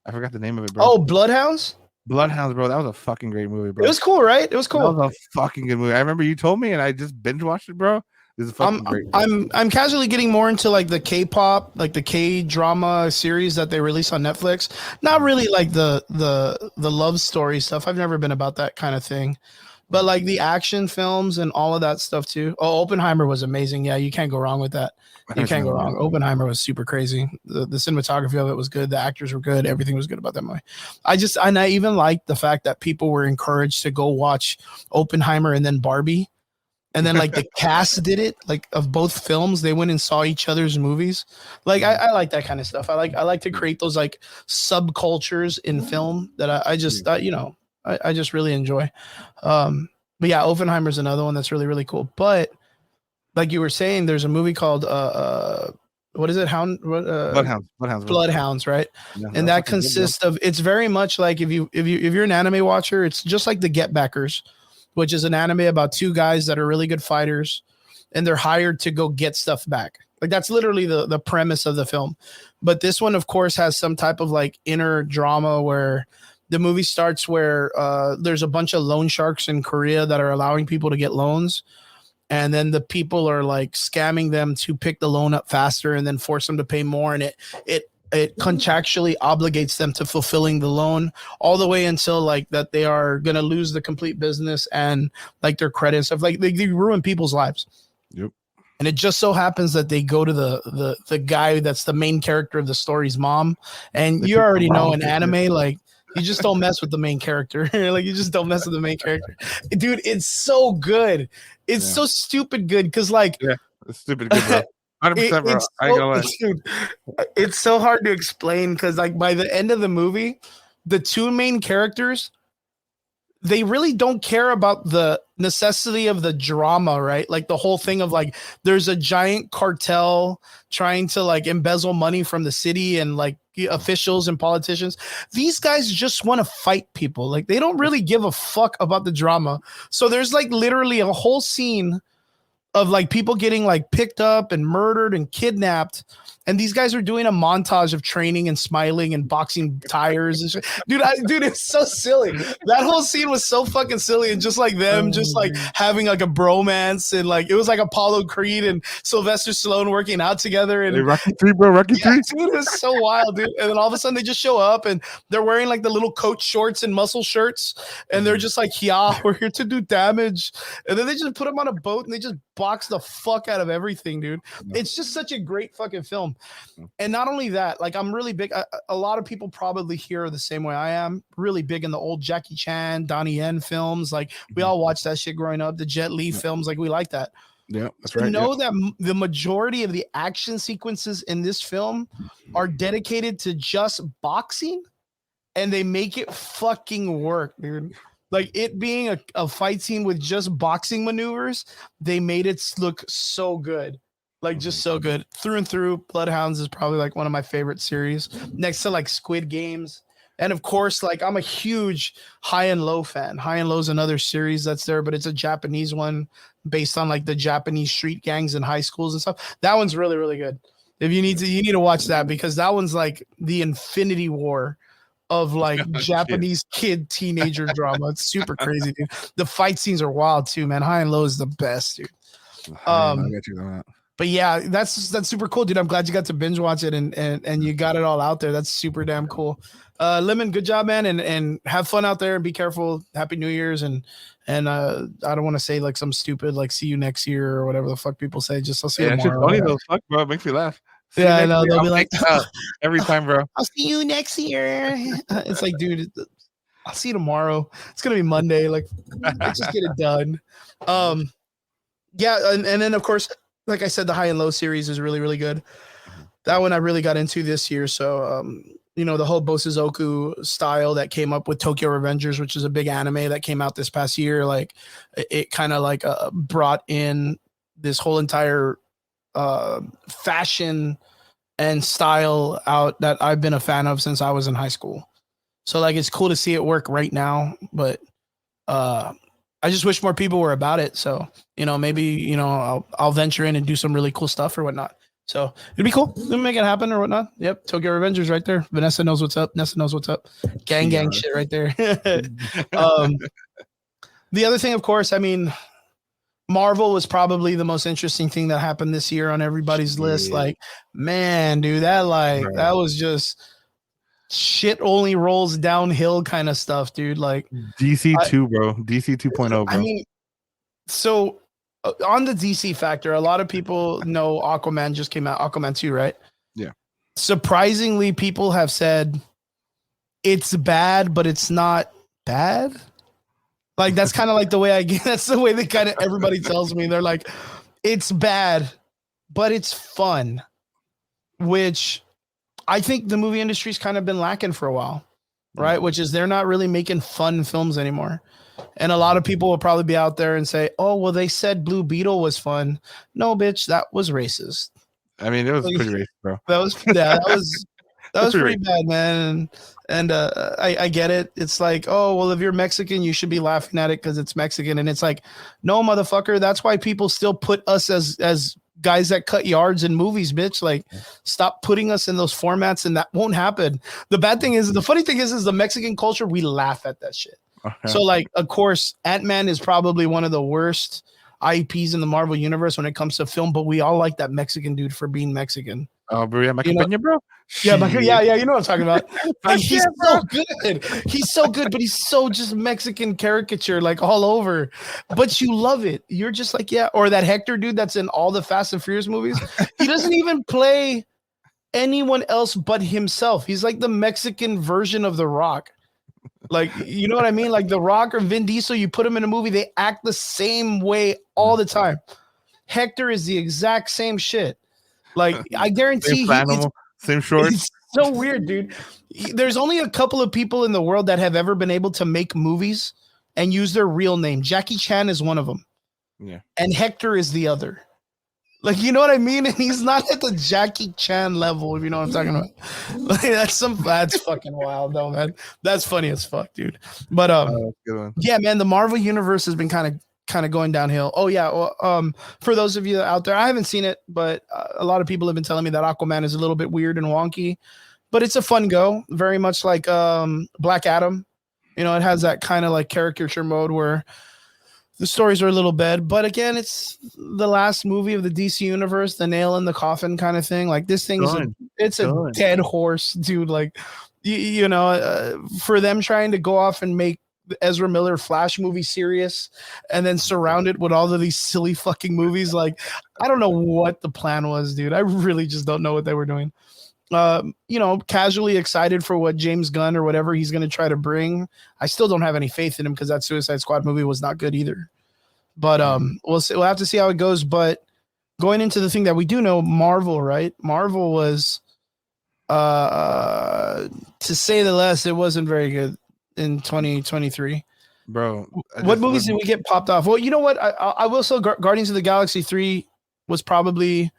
Speaker 1: I forgot the name of it, bro.
Speaker 2: Oh, Bloodhounds?
Speaker 1: Bloodhounds, bro. That was a fucking great movie,
Speaker 2: It
Speaker 1: bro.
Speaker 2: was cool, right? It was
Speaker 1: That
Speaker 2: cool.
Speaker 1: was a fucking good movie. I remember you told me, and I just binge watched it, bro. This is fucking great.
Speaker 2: I'm casually getting more into like the K-pop, like the K-drama series that they release on Netflix. Not really like the love story stuff. I've never been about that kind of thing. But like the action films and all of that stuff too. Oh, Oppenheimer was amazing. Yeah, you can't go wrong with that. You can't go wrong. Oppenheimer was super crazy. The cinematography of it was good. The actors were good. Everything was good about that movie. I even liked the fact that people were encouraged to go watch Oppenheimer and then Barbie. And then like the cast did it, like of both films. They went and saw each other's movies. Like I like that kind of stuff. I like to create those like subcultures in film that I just I just really enjoy. But yeah, Oppenheimer's another one that's really, really cool. But like you were saying, there's a movie called what is it? Bloodhounds, right?
Speaker 1: Yeah,
Speaker 2: and that consists of, it's very much like if you're an anime watcher, it's just like the Get Backers, which is an anime about two guys that are really good fighters and they're hired to go get stuff back. Like that's literally the premise of the film. But this one, of course, has some type of like inner drama where the movie starts where there's a bunch of loan sharks in Korea that are allowing people to get loans. And then the people are like scamming them to pick the loan up faster and then force them to pay more. And it contractually obligates them to fulfilling the loan all the way until like that they are going to lose the complete business and like their credit and stuff. Like they ruin people's lives.
Speaker 1: Yep.
Speaker 2: And it just so happens that they go to the guy that's the main character of the story's mom. And you already know in anime, like you just don't mess with the main character. Like you just don't mess with the main character. Dude, it's so good. It's so stupid good because like
Speaker 1: it's stupid good, bro. 100%, bro. I ain't gonna lie.
Speaker 2: Dude, it's so hard to explain because like by the end of the movie, the two main characters, they really don't care about the necessity of the drama, right? Like the whole thing of like there's a giant cartel trying to like embezzle money from the city and like officials and politicians. These guys just want to fight people. Like they don't really give a fuck about the drama. So there's like literally a whole scene of like people getting like picked up and murdered and kidnapped. And these guys are doing a montage of training and smiling and boxing tires and shit. Dude, it's so silly. That whole scene was so fucking silly. And just like them, just like having like a bromance and like, it was like Apollo Creed and Sylvester Stallone working out together. And
Speaker 1: Rocky 3, bro, Rocky 3.
Speaker 2: Dude, it's so wild, dude. And then all of a sudden they just show up and they're wearing like the little coach shorts and muscle shirts. And they're just like, yeah, we're here to do damage. And then they just put them on a boat and they just box the fuck out of everything, dude. It's just such a great fucking film. And not only that, like I'm really big. A lot of people probably here the same way I am. Really big in the old Jackie Chan, Donnie Yen films. Like we all watched that shit growing up. The Jet Li films, like we like that.
Speaker 1: Yeah, that's right.
Speaker 2: You know that the majority of the action sequences in this film are dedicated to just boxing, and they make it fucking work, dude. Like it being a fight scene with just boxing maneuvers, they made it look so good. Like just so good through and through. Bloodhounds is probably like one of my favorite series next to like Squid Games. And of course, like I'm a huge High and Low fan. High and Low is another series that's there, but it's a Japanese one based on like the Japanese street gangs in high schools and stuff. That one's really, really good. If you need to watch that because that one's like the Infinity War of like Japanese kid teenager drama. It's super crazy, dude. The fight scenes are wild too, man. High and Low is the best, dude.
Speaker 1: I got you on that.
Speaker 2: But yeah, that's super cool, dude. I'm glad you got to binge watch it and you got it all out there. That's super damn cool. Lemon, good job, man, and have fun out there and be careful. Happy New Year's and I don't want to say like some stupid like see you next year or whatever the fuck people say. Just I'll see you tomorrow.
Speaker 1: Funny though, fuck, bro. It makes me laugh.
Speaker 2: Yeah, I know. They'll be like
Speaker 1: every time, bro.
Speaker 2: I'll see you next year. It's like, dude, I'll see you tomorrow. It's gonna be Monday. Like, let's just get it done. Yeah, and then of course, like I said, the High and Low series is really, really good. That one I really got into this year. So the whole Bosuzoku style that came up with Tokyo Revengers, which is a big anime that came out this past year. Like it kind of like brought in this whole entire fashion and style out that I've been a fan of since I was in high school. So like it's cool to see it work right now, but I just wish more people were about it. So, maybe, I'll venture in and do some really cool stuff or whatnot. So it'd be cool. We'll make it happen or whatnot. Yep. Tokyo Revengers right there. Vanessa knows what's up. Nessa knows what's up. Gang shit right there. The other thing, of course, I mean, Marvel was probably the most interesting thing that happened this year on everybody's list. Like, man, dude, that was just shit only rolls downhill kind of stuff, dude. Like
Speaker 1: DC2, bro. DC 2.0, bro.
Speaker 2: I mean, so on the DC factor, a lot of people know Aquaman just came out, Aquaman 2, right?
Speaker 1: Yeah.
Speaker 2: Surprisingly, people have said it's bad, but it's not bad. Like, that's kind of like the way I get. That's the way that kind of everybody tells me. They're like, it's bad, but it's fun, which I think the movie industry's kind of been lacking for a while, right? Which is they're not really making fun films anymore. And a lot of people will probably be out there and say, oh, well, they said Blue Beetle was fun. No, bitch, that was racist.
Speaker 1: I mean, it was pretty racist, bro.
Speaker 2: That was pretty bad, man. And I get it. It's like, oh, well, if you're Mexican, you should be laughing at it because it's Mexican. And it's like, no, motherfucker. That's why people still put us as guys that cut yards in movies, bitch. Like, stop putting us in those formats, and that won't happen. The funny thing is the Mexican culture, we laugh at that shit. Okay. So, like, of course, Ant-Man is probably one of the worst IPs in the Marvel universe when it comes to film, but we all like that Mexican dude for being Mexican.
Speaker 1: Oh, bro, yeah, bro.
Speaker 2: Yeah, you know what I'm talking about. Like, he's so good. He's so good, but he's so just Mexican caricature, like all over. But you love it. You're just like, yeah. Or that Hector dude that's in all the Fast and Furious movies. He doesn't even play anyone else but himself. He's like the Mexican version of The Rock. Like, you know what I mean? Like The Rock or Vin Diesel, you put them in a movie, they act the same way all the time. Hector is the exact same shit. Like, I guarantee
Speaker 1: same shorts.
Speaker 2: It's so weird, dude. There's only a couple of people in the world that have ever been able to make movies and use their real name. Jackie Chan is one of them.
Speaker 1: Yeah.
Speaker 2: And Hector is the other. Like, you know what I mean? And he's not at the Jackie Chan level, if you know what I'm talking about. Like, that's fucking wild, though, man. That's funny as fuck, dude. But yeah, man, the Marvel universe has been kind of going downhill. Oh yeah, well, for those of you out there, I haven't seen it, but a lot of people have been telling me that Aquaman is a little bit weird and wonky, but it's a fun go. Very much like Black Adam. It has that kind of like caricature mode where the stories are a little bad, but again, it's the last movie of the DC universe, the nail in the coffin kind of thing. Like, this thing's a dead horse, dude. Like, for them trying to go off and make the Ezra Miller Flash movie serious and then surround it with all of these silly fucking movies. Like, I don't know what the plan was, dude. I really just don't know what they were doing. Casually excited for what James Gunn or whatever he's going to try to bring. I still don't have any faith in him because that Suicide Squad movie was not good either. But we'll see. We'll have to see how it goes. But going into the thing that we do know, Marvel, right? Marvel was, to say the less, it wasn't very good in 2023.
Speaker 1: Bro,
Speaker 2: what movies did we get popped off? Well, you know what? I will say Guardians of the Galaxy 3 was probably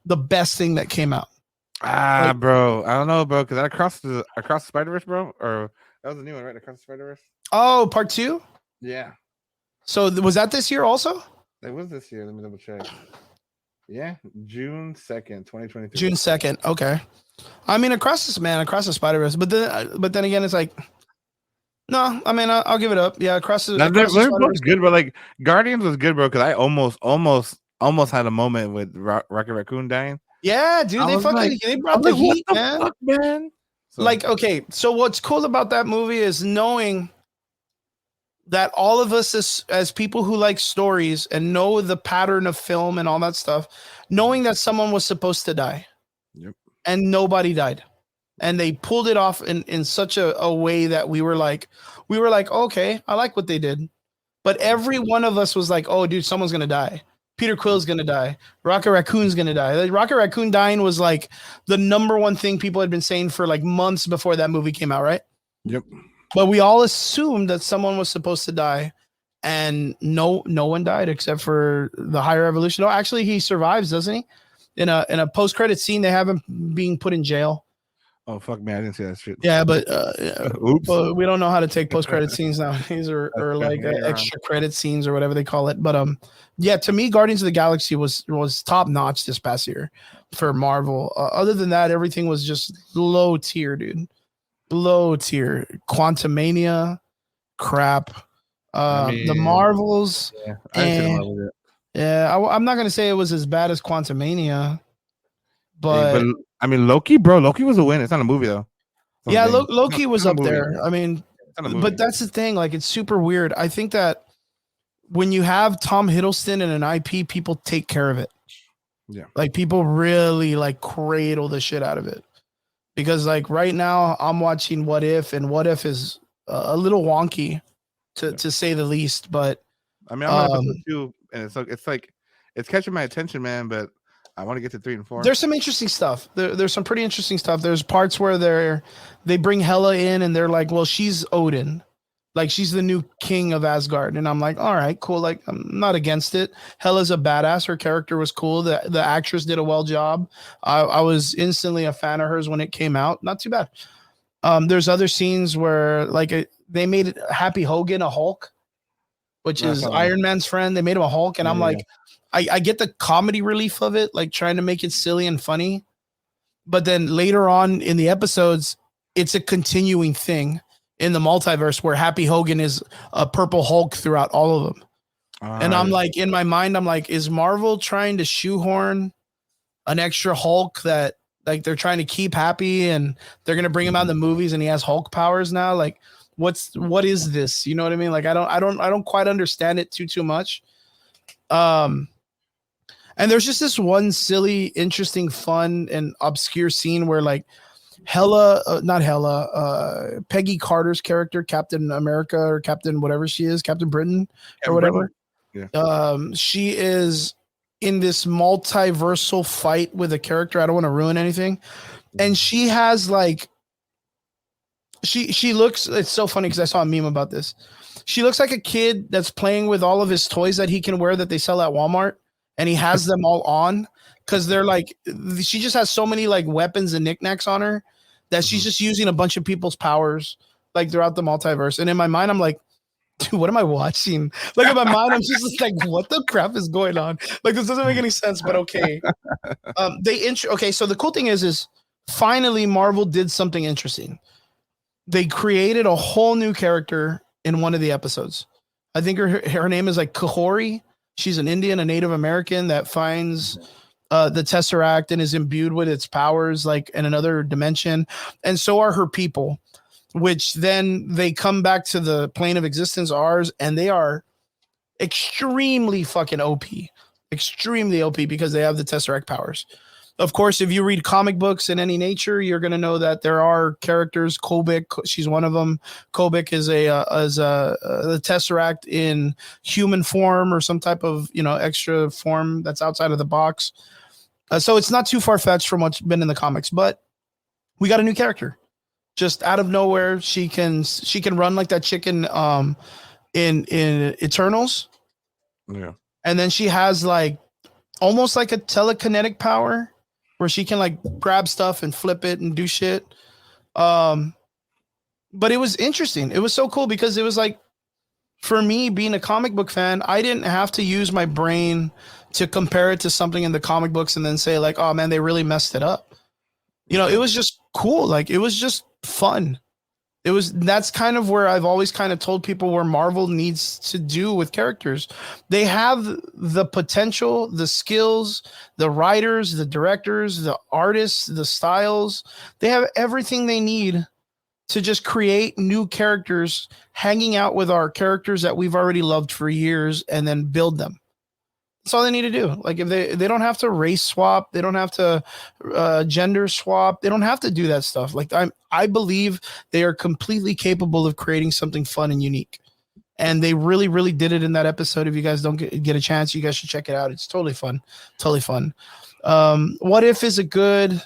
Speaker 2: the best thing that came out.
Speaker 1: Bro, I don't know, bro, because across the Spider-Verse, bro, or that was the new one, right? Across the Spider-Verse.
Speaker 2: Oh, part 2.
Speaker 1: Yeah.
Speaker 2: So was that this year also?
Speaker 1: It was this year. Let me double check. Yeah, June 2nd, 2023.
Speaker 2: June 2nd. Okay. I mean, across the Spider-Verse, but then again, it's like, no. I mean, I'll give it up. Yeah, across the
Speaker 1: Spider-Verse good, but like Guardians was good, bro, because I almost had a moment with Rocket Raccoon dying.
Speaker 2: Yeah, dude, they brought the heat, man.
Speaker 1: Fuck, man.
Speaker 2: So, like, okay, so what's cool about that movie is knowing that all of us as people who like stories and know the pattern of film and all that stuff, knowing that someone was supposed to die.
Speaker 1: Yep.
Speaker 2: And nobody died. And they pulled it off in such a way that we were like, okay, I like what they did. But every one of us was like, oh, dude, someone's going to die. Peter Quill's gonna die. Rocket Raccoon's gonna die. Like, Rocket Raccoon dying was like the number one thing people had been saying for like months before that movie came out, right?
Speaker 1: Yep.
Speaker 2: But we all assumed that someone was supposed to die, and no one died except for the Higher Evolution. No, actually, he survives, doesn't he? In a post credit scene, they have him being put in jail.
Speaker 1: Oh fuck man, I didn't see that shit.
Speaker 2: Yeah, but
Speaker 1: Oops.
Speaker 2: well, we don't know how to take post credit scenes nowadays, or like extra credit scenes or whatever they call it. But yeah, to me, Guardians of the Galaxy was top notch this past year for Marvel. Other than that, everything was just low tier, dude. Low tier. Quantumania, crap. The Marvels,
Speaker 1: yeah, I didn't see the Marvel yet.
Speaker 2: yeah. I'm not gonna say it was as bad as Quantumania, but
Speaker 1: I mean, Loki, bro. Loki was a win. It's not a movie though.
Speaker 2: yeah, Loki was up there. I mean, but that's the thing. Like, it's super weird. I think that when you have Tom Hiddleston in an IP, people take care of it.
Speaker 1: Yeah,
Speaker 2: like people really like cradle the shit out of it. Because like right now, I'm watching What If, and What If is a little wonky, to say the least. But
Speaker 1: I mean, I'm on episode 2, and it's like it's catching my attention, man. But I want to get to 3 and 4.
Speaker 2: There's some interesting stuff. There's some pretty interesting stuff. There's parts where they bring Hela in, and they're like, well, she's Odin. Like, she's the new king of Asgard. And I'm like, all right, cool. Like, I'm not against it. Hela's a badass. Her character was cool. The actress did a well job. I was instantly a fan of hers when it came out. Not too bad. There's other scenes where like they made Happy Hogan a Hulk, which is Iron Man's friend. They made him a Hulk. And I'm like, I get the comedy relief of it, like trying to make it silly and funny. But then later on in the episodes, it's a continuing thing in the multiverse where Happy Hogan is a purple Hulk throughout all of them. And I'm like, in my mind, I'm like, is Marvel trying to shoehorn an extra Hulk that like they're trying to keep happy, and they're going to bring him out in the movies and he has Hulk powers now? Like, what is this? You know what I mean? Like, I don't quite understand it too much. And there's just this one silly, interesting, fun, and obscure scene where like Peggy Carter's character, Captain America or Captain whatever she is, Captain Britain or whatever. Yeah. She is in this multiversal fight with a character. I don't want to ruin anything. And she has like, she looks, it's so funny because I saw a meme about this. She looks like a kid that's playing with all of his toys that he can wear that they sell at Walmart. And he has them all on because they're like, she just has so many like weapons and knickknacks on her that she's just using a bunch of people's powers like throughout the multiverse. And in my mind, I'm like, dude, what am I watching? Like, in my mind, I'm just like, what the crap is going on? Like, this doesn't make any sense, but okay. Okay, so the cool thing is finally Marvel did something interesting. They created a whole new character in one of the episodes. I think her name is like Kahori. She's an Indian, a Native American that finds the Tesseract and is imbued with its powers, like in another dimension. And so are her people, which then they come back to the plane of existence, ours, and they are extremely fucking OP. Extremely OP because they have the Tesseract powers. Of course, if you read comic books in any nature, you're going to know that there are characters. Kobik, she's one of them. Kobik is the Tesseract in human form or some type of extra form that's outside of the box. So it's not too far fetched from what's been in the comics, but we got a new character just out of nowhere. She can run like that chicken in Eternals.
Speaker 1: Yeah, and
Speaker 2: then she has like almost like a telekinetic power, where she can like grab stuff and flip it and do shit. But it was interesting. It was so cool because it was like, for me being a comic book fan, I didn't have to use my brain to compare it to something in the comic books and then say like, oh man, they really messed it up. It was just cool. Like, it was just fun. That's kind of where I've always kind of told people where Marvel needs to do with characters. They have the potential, the skills, the writers, the directors, the artists, the styles. They have everything they need to just create new characters hanging out with our characters that we've already loved for years and then build them. That's all they need to do. Like, if they don't have to race swap, they don't have to gender swap, they don't have to do that stuff. Like, I believe they are completely capable of creating something fun and unique. and they really did it in that episode. If you guys don't get a chance, you guys should check it out. It's totally fun. Totally fun. What If is a good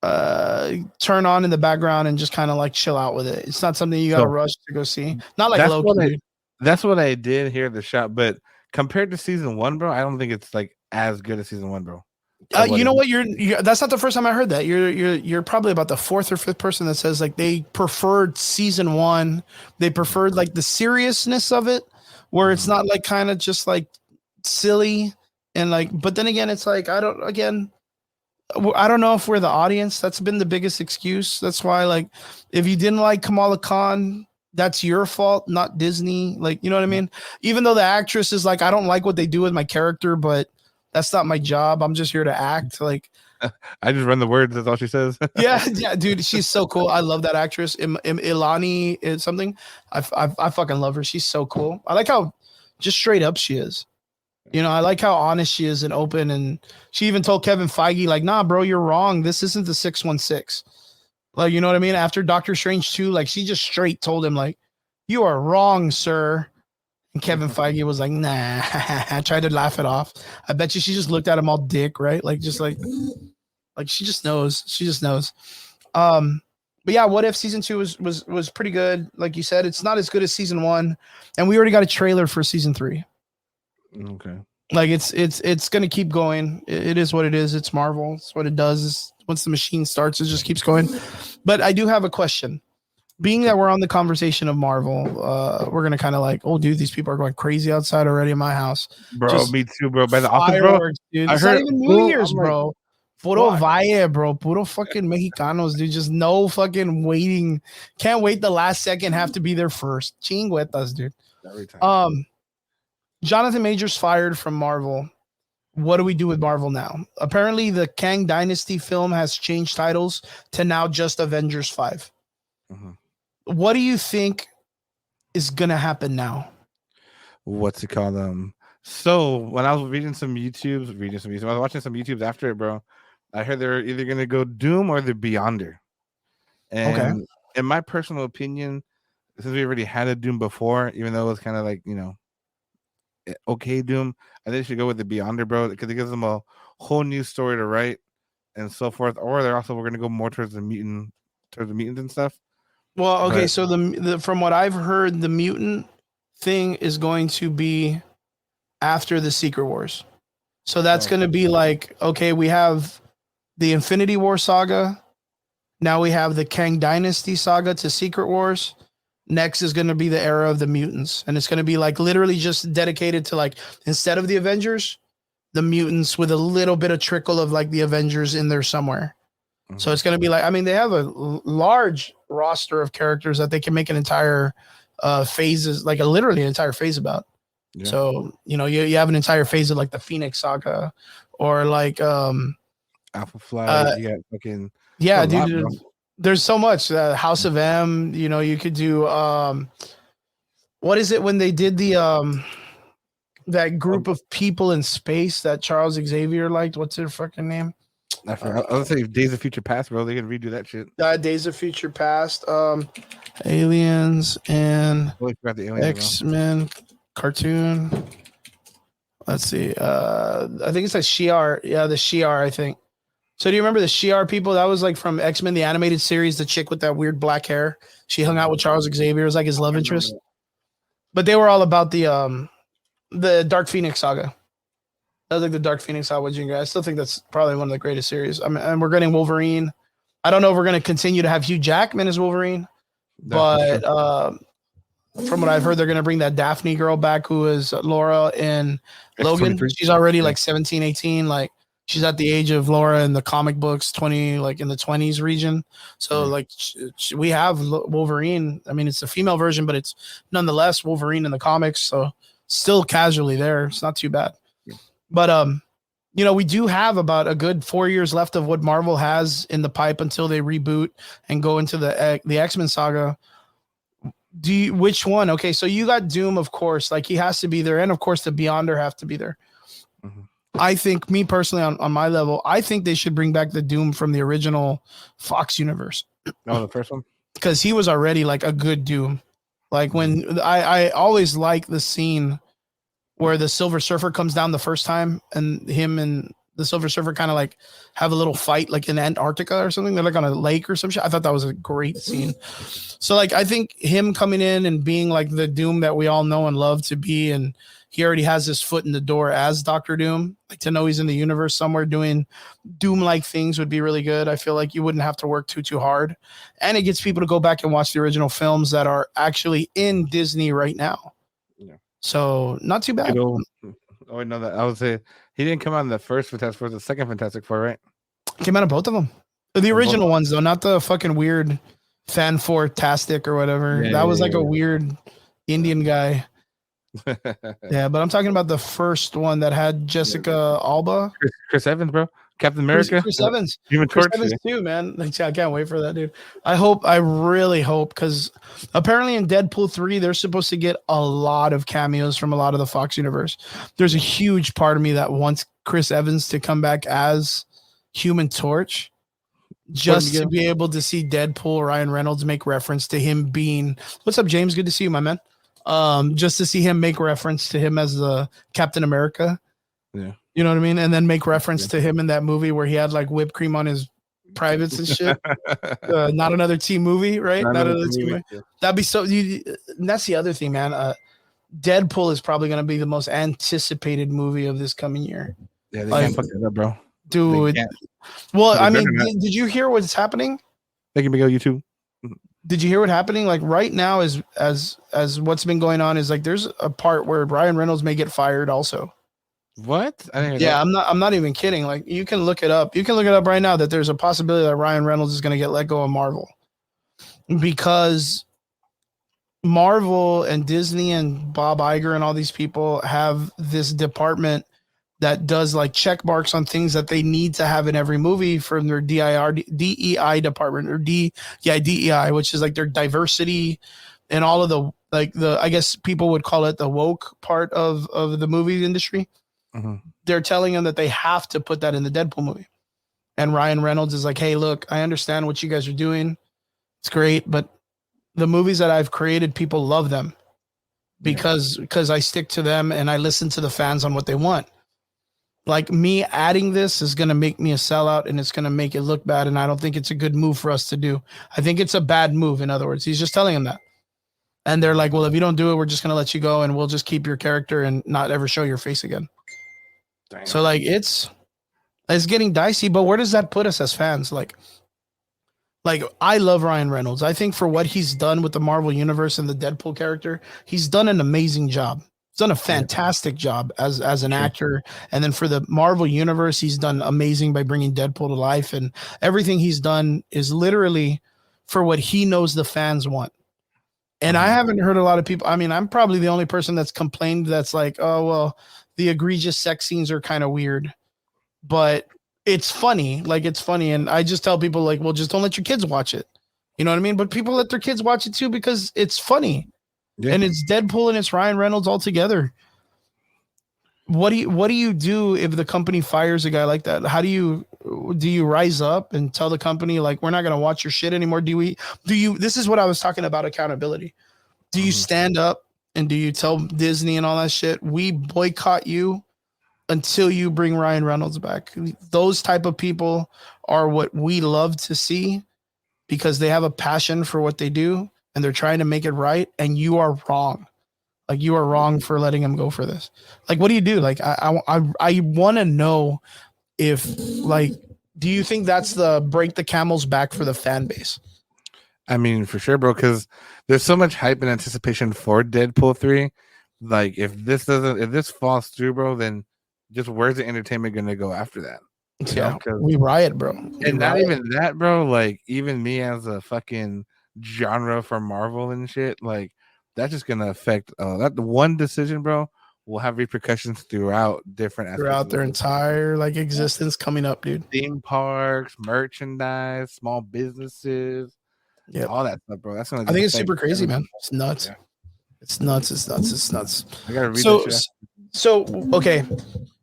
Speaker 2: turn on in the background and just kind of like chill out with it. It's not something you got to
Speaker 1: So
Speaker 2: rush to go see. Not like
Speaker 1: that's
Speaker 2: Loki,
Speaker 1: what I
Speaker 2: dude.
Speaker 1: that's what I did hear the shot, but compared to season 1, bro, I don't think it's like as good as season 1, bro.
Speaker 2: You know what? That's not the first time I heard that. You're probably about the fourth or fifth person that says like they preferred season 1. They preferred like the seriousness of it, where it's not like kind of just like silly and like. But then again, it's like I don't know if we're the audience. That's been the biggest excuse. That's why like if you didn't like Kamala Khan, that's your fault, not Disney. Like, you know what I mean? Even though the actress is like, I don't like what they do with my character, but that's not my job. I'm just here to act. Like,
Speaker 1: I just run the words. That's all she says.
Speaker 2: yeah, dude, she's so cool. I love that actress. Ilani is something. I fucking love her. She's so cool. I like how just straight up she is. You know, I like how honest she is and open. And she even told Kevin Feige, like, nah, bro, you're wrong. This isn't the 616. Like, you know what I mean? After Doctor Strange 2, like, she just straight told him, like, you are wrong, sir. And Kevin Feige was like, nah, I tried to laugh it off. I bet you she just looked at him all dick, right? Like, just like she just knows. She just knows. But yeah, What If season 2 was pretty good. Like you said, it's not as good as season 1. And we already got a trailer for season 3.
Speaker 1: Okay.
Speaker 2: Like it's gonna keep going. It is what it is. It's Marvel. It's what it does. Is once the machine starts, it just keeps going. But I do have a question. Being that we're on the conversation of Marvel, we're gonna kind of like, oh, dude, these people are going crazy outside already in my house.
Speaker 1: Bro,
Speaker 2: Just
Speaker 1: me too, bro. By the office, bro.
Speaker 2: Dude.
Speaker 1: I
Speaker 2: It's
Speaker 1: heard
Speaker 2: not even New Year's,
Speaker 1: like,
Speaker 2: bro. Puro valle, bro. Puro fucking Mexicanos, dude. Just no fucking waiting. Can't wait the last second. Have to be there first. Chinguetas, dude.
Speaker 1: Every time.
Speaker 2: Jonathan Majors fired from Marvel. What do we do with Marvel now? Apparently, the Kang Dynasty film has changed titles to now just Avengers 5. What do you think is going to happen now?
Speaker 1: What's it called? So when I was reading some YouTubes, I was watching some YouTubes after it, bro. I heard they're either going to go Doom or the Beyonder. And in my personal opinion, since we already had a Doom before, even though it was kind of like, you know, okay Doom, I think they should go with the Beyonder, bro, because it gives them a whole new story to write and so forth. Or we're going to go more towards the mutants and stuff.
Speaker 2: Well, okay, so the from what I've heard, the mutant thing is going to be after the Secret Wars. So that's going to be like, okay, we have the Infinity War saga. Now we have the Kang Dynasty saga to Secret Wars. Next is going to be the era of the mutants. And it's going to be like literally just dedicated to like, instead of the Avengers, the mutants with a little bit of trickle of like the Avengers in there somewhere. So it's going to be like, I mean, they have a large roster of characters that they can make an entire phases, like literally an entire phase about. Yeah. So, you know, you have an entire phase of like the Phoenix saga or like
Speaker 1: Alpha Flight. You got fucking
Speaker 2: dude. There's so much. House of M, you know, you could do what is it when they did the that group of people in space that Charles Xavier liked? What's their fucking name?
Speaker 1: I was gonna say Days of Future Past, bro. They can redo that shit.
Speaker 2: Days of Future Past, Aliens and X-Men cartoon. Let's see. I think it's a Shi'ar. Yeah, the Shi'ar, I think. So do you remember the Shi'ar people? That was like from X-Men, the animated series, the chick with that weird black hair. She hung out with Charles Xavier. It was like his love interest. But they were all about the Dark Phoenix saga. That was like the Dark Phoenix saga with Ginger. I still think that's probably one of the greatest series. I mean, and we're getting Wolverine. I don't know if we're going to continue to have Hugh Jackman as Wolverine. But from what I've heard, they're going to bring that Daphne girl back who is Laura in Logan. She's already like 17, 18. Like, she's at the age of Laura in the comic books, 20, like in the 20s region. So like we have Wolverine. I mean, it's a female version, but it's nonetheless Wolverine in the comics. So still casually there. It's not too bad. Yeah. But, you know, we do have about a good 4 years left of what Marvel has in the pipe until they reboot and go into the X-Men saga. Which one? Okay. So you got Doom, of course, like he has to be there. And of course the Beyonder have to be there. Mm-hmm. I think, me personally, on my level, I think they should bring back the Doom from the original Fox universe.
Speaker 1: Oh, the first one?
Speaker 2: Because he was already like a good Doom. Like when I always like the scene where the Silver Surfer comes down the first time, and him and the Silver Surfer kind of like have a little fight, like in Antarctica or something. They're like on a lake or some shit. I thought that was a great scene. So like I think him coming in and being like the Doom that we all know and love to be, and he already has his foot in the door as Doctor Doom. Like to know he's in the universe somewhere doing Doom like things would be really good. I feel like you wouldn't have to work too hard, and it gets people to go back and watch the original films that are actually in Disney right now.
Speaker 1: Yeah.
Speaker 2: So not too bad.
Speaker 1: Oh, I know that. I would say he didn't come out in the first Fantastic Four, the second Fantastic Four, right?
Speaker 2: Came out of both of them. The
Speaker 1: Or
Speaker 2: original
Speaker 1: both?
Speaker 2: ones though, not the fucking weird fan tastic or whatever.
Speaker 1: Yeah,
Speaker 2: That was like a
Speaker 1: yeah,
Speaker 2: weird Indian guy.
Speaker 1: yeah.
Speaker 2: Yeah, but I'm talking about the first one that had Jessica Alba.
Speaker 1: Chris Evans, bro. Captain
Speaker 2: Chris,
Speaker 1: America.
Speaker 2: Chris Evans.
Speaker 1: Human
Speaker 2: Chris
Speaker 1: Torch.
Speaker 2: Evans too, man. Like, I can't wait for that, dude. I really hope, because apparently in Deadpool 3, they're supposed to get a lot of cameos from a lot of the Fox universe. There's a huge part of me that wants Chris Evans to come back as Human Torch, just to be able to see Deadpool, Ryan Reynolds make reference to him being, what's up, James? Good to see you, my man. Just to see him make reference to him as the Captain America.
Speaker 1: Yeah.
Speaker 2: You know what I mean? And then make reference to him in that movie where he had like whipped cream on his privates and shit. Not another team movie, right? Not another team movie. Yeah. That'd be so. That's the other thing, man. Deadpool is probably going to be the most anticipated movie of this coming year.
Speaker 1: Yeah, they can't fuck that up, bro.
Speaker 2: Dude. Well, I mean, did you hear what's happening?
Speaker 1: They can be on YouTube.
Speaker 2: Did you hear what's happening? Like right now, as what's been going on is like there's a part where Ryan Reynolds may get fired also.
Speaker 1: What?
Speaker 2: Yeah, I'm not even kidding. Like you can look it up. You can look it up right now that there's a possibility that Ryan Reynolds is going to get let go of Marvel, because Marvel and Disney and Bob Iger and all these people have this department that does like check marks on things that they need to have in every movie from their DEI department, or DEI, which is like their diversity and all of the I guess people would call it the woke part of the movie industry. Mm-hmm. They're telling them that they have to put that in the Deadpool movie. And Ryan Reynolds is like, hey, look, I understand what you guys are doing. It's great, but the movies that I've created, people love them because I stick to them and I listen to the fans on what they want. Like me adding this is going to make me a sellout and it's going to make it look bad. And I don't think it's a good move for us to do. I think it's a bad move. In other words, he's just telling him that. And they're like, well, if you don't do it, we're just going to let you go and we'll just keep your character and not ever show your face again. Damn. So like it's getting dicey, but where does that put us as fans? Like I love Ryan Reynolds. I think for what he's done with the Marvel universe and the Deadpool character, he's done an amazing job. He's done a fantastic job as an actor. And then for the Marvel universe, he's done amazing by bringing Deadpool to life, and everything he's done is literally for what he knows the fans want. And I haven't heard a lot of people. I mean, I'm probably the only person that's complained that's like, oh, well, the egregious sex scenes are kind of weird, but it's funny. Like, it's funny. And I just tell people like, well, just don't let your kids watch it. You know what I mean? But people let their kids watch it too, because it's funny. Yeah. And it's Deadpool and it's Ryan Reynolds all together. What do you do if the company fires a guy like that? How do you rise up and tell the company like, we're not going to watch your shit anymore? This is what I was talking about, accountability. Do you stand up and do you tell Disney and all that shit, we boycott you until you bring Ryan Reynolds back? Those type of people are what we love to see, because they have a passion for what they do and they're trying to make it right. And you are wrong. Like, you are wrong for letting him go for this. Like, what do you do? Like, I want to know if, like, do you think that's the break the camel's back for the fan base?
Speaker 1: I mean, for sure, bro, because there's so much hype and anticipation for Deadpool 3. Like, if this falls through, bro, then just where's the entertainment going to go after that?
Speaker 2: Yeah, we riot, bro.
Speaker 1: Not even that, bro. Like, even me as a fucking genre for Marvel and shit, like, that's just gonna affect that one decision, bro, will have repercussions throughout
Speaker 2: their entire like existence coming up, dude.
Speaker 1: Theme parks, merchandise, small businesses, all that stuff, bro. That's gonna.
Speaker 2: I think it's super crazy, man. It's nuts. Yeah. It's nuts. I
Speaker 1: gotta read
Speaker 2: So okay,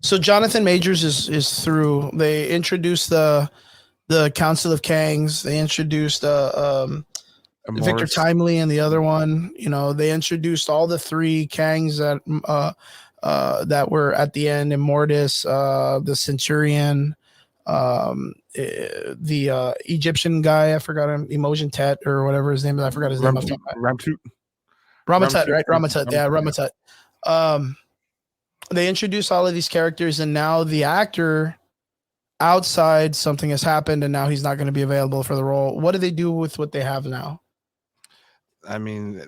Speaker 2: so Jonathan Majors is through. They introduced the Council of Kangs. They introduced Victor
Speaker 1: Morris.
Speaker 2: Timely and the other one. You know, they introduced all the three Kangs that were at the end: Immortus, the Centurion, the Egyptian guy. I forgot him, Emotion Tet or whatever his name is. I forgot his name.
Speaker 1: Ramtut.
Speaker 2: Ramatet,
Speaker 1: Ramtut.
Speaker 2: right? Ramatet, yeah,
Speaker 1: Yeah.
Speaker 2: Ramatet. Um, they introduced all of these characters, and now the actor outside something has happened, and now he's not going to be available for the role. What do they do with what they have now?
Speaker 1: I mean,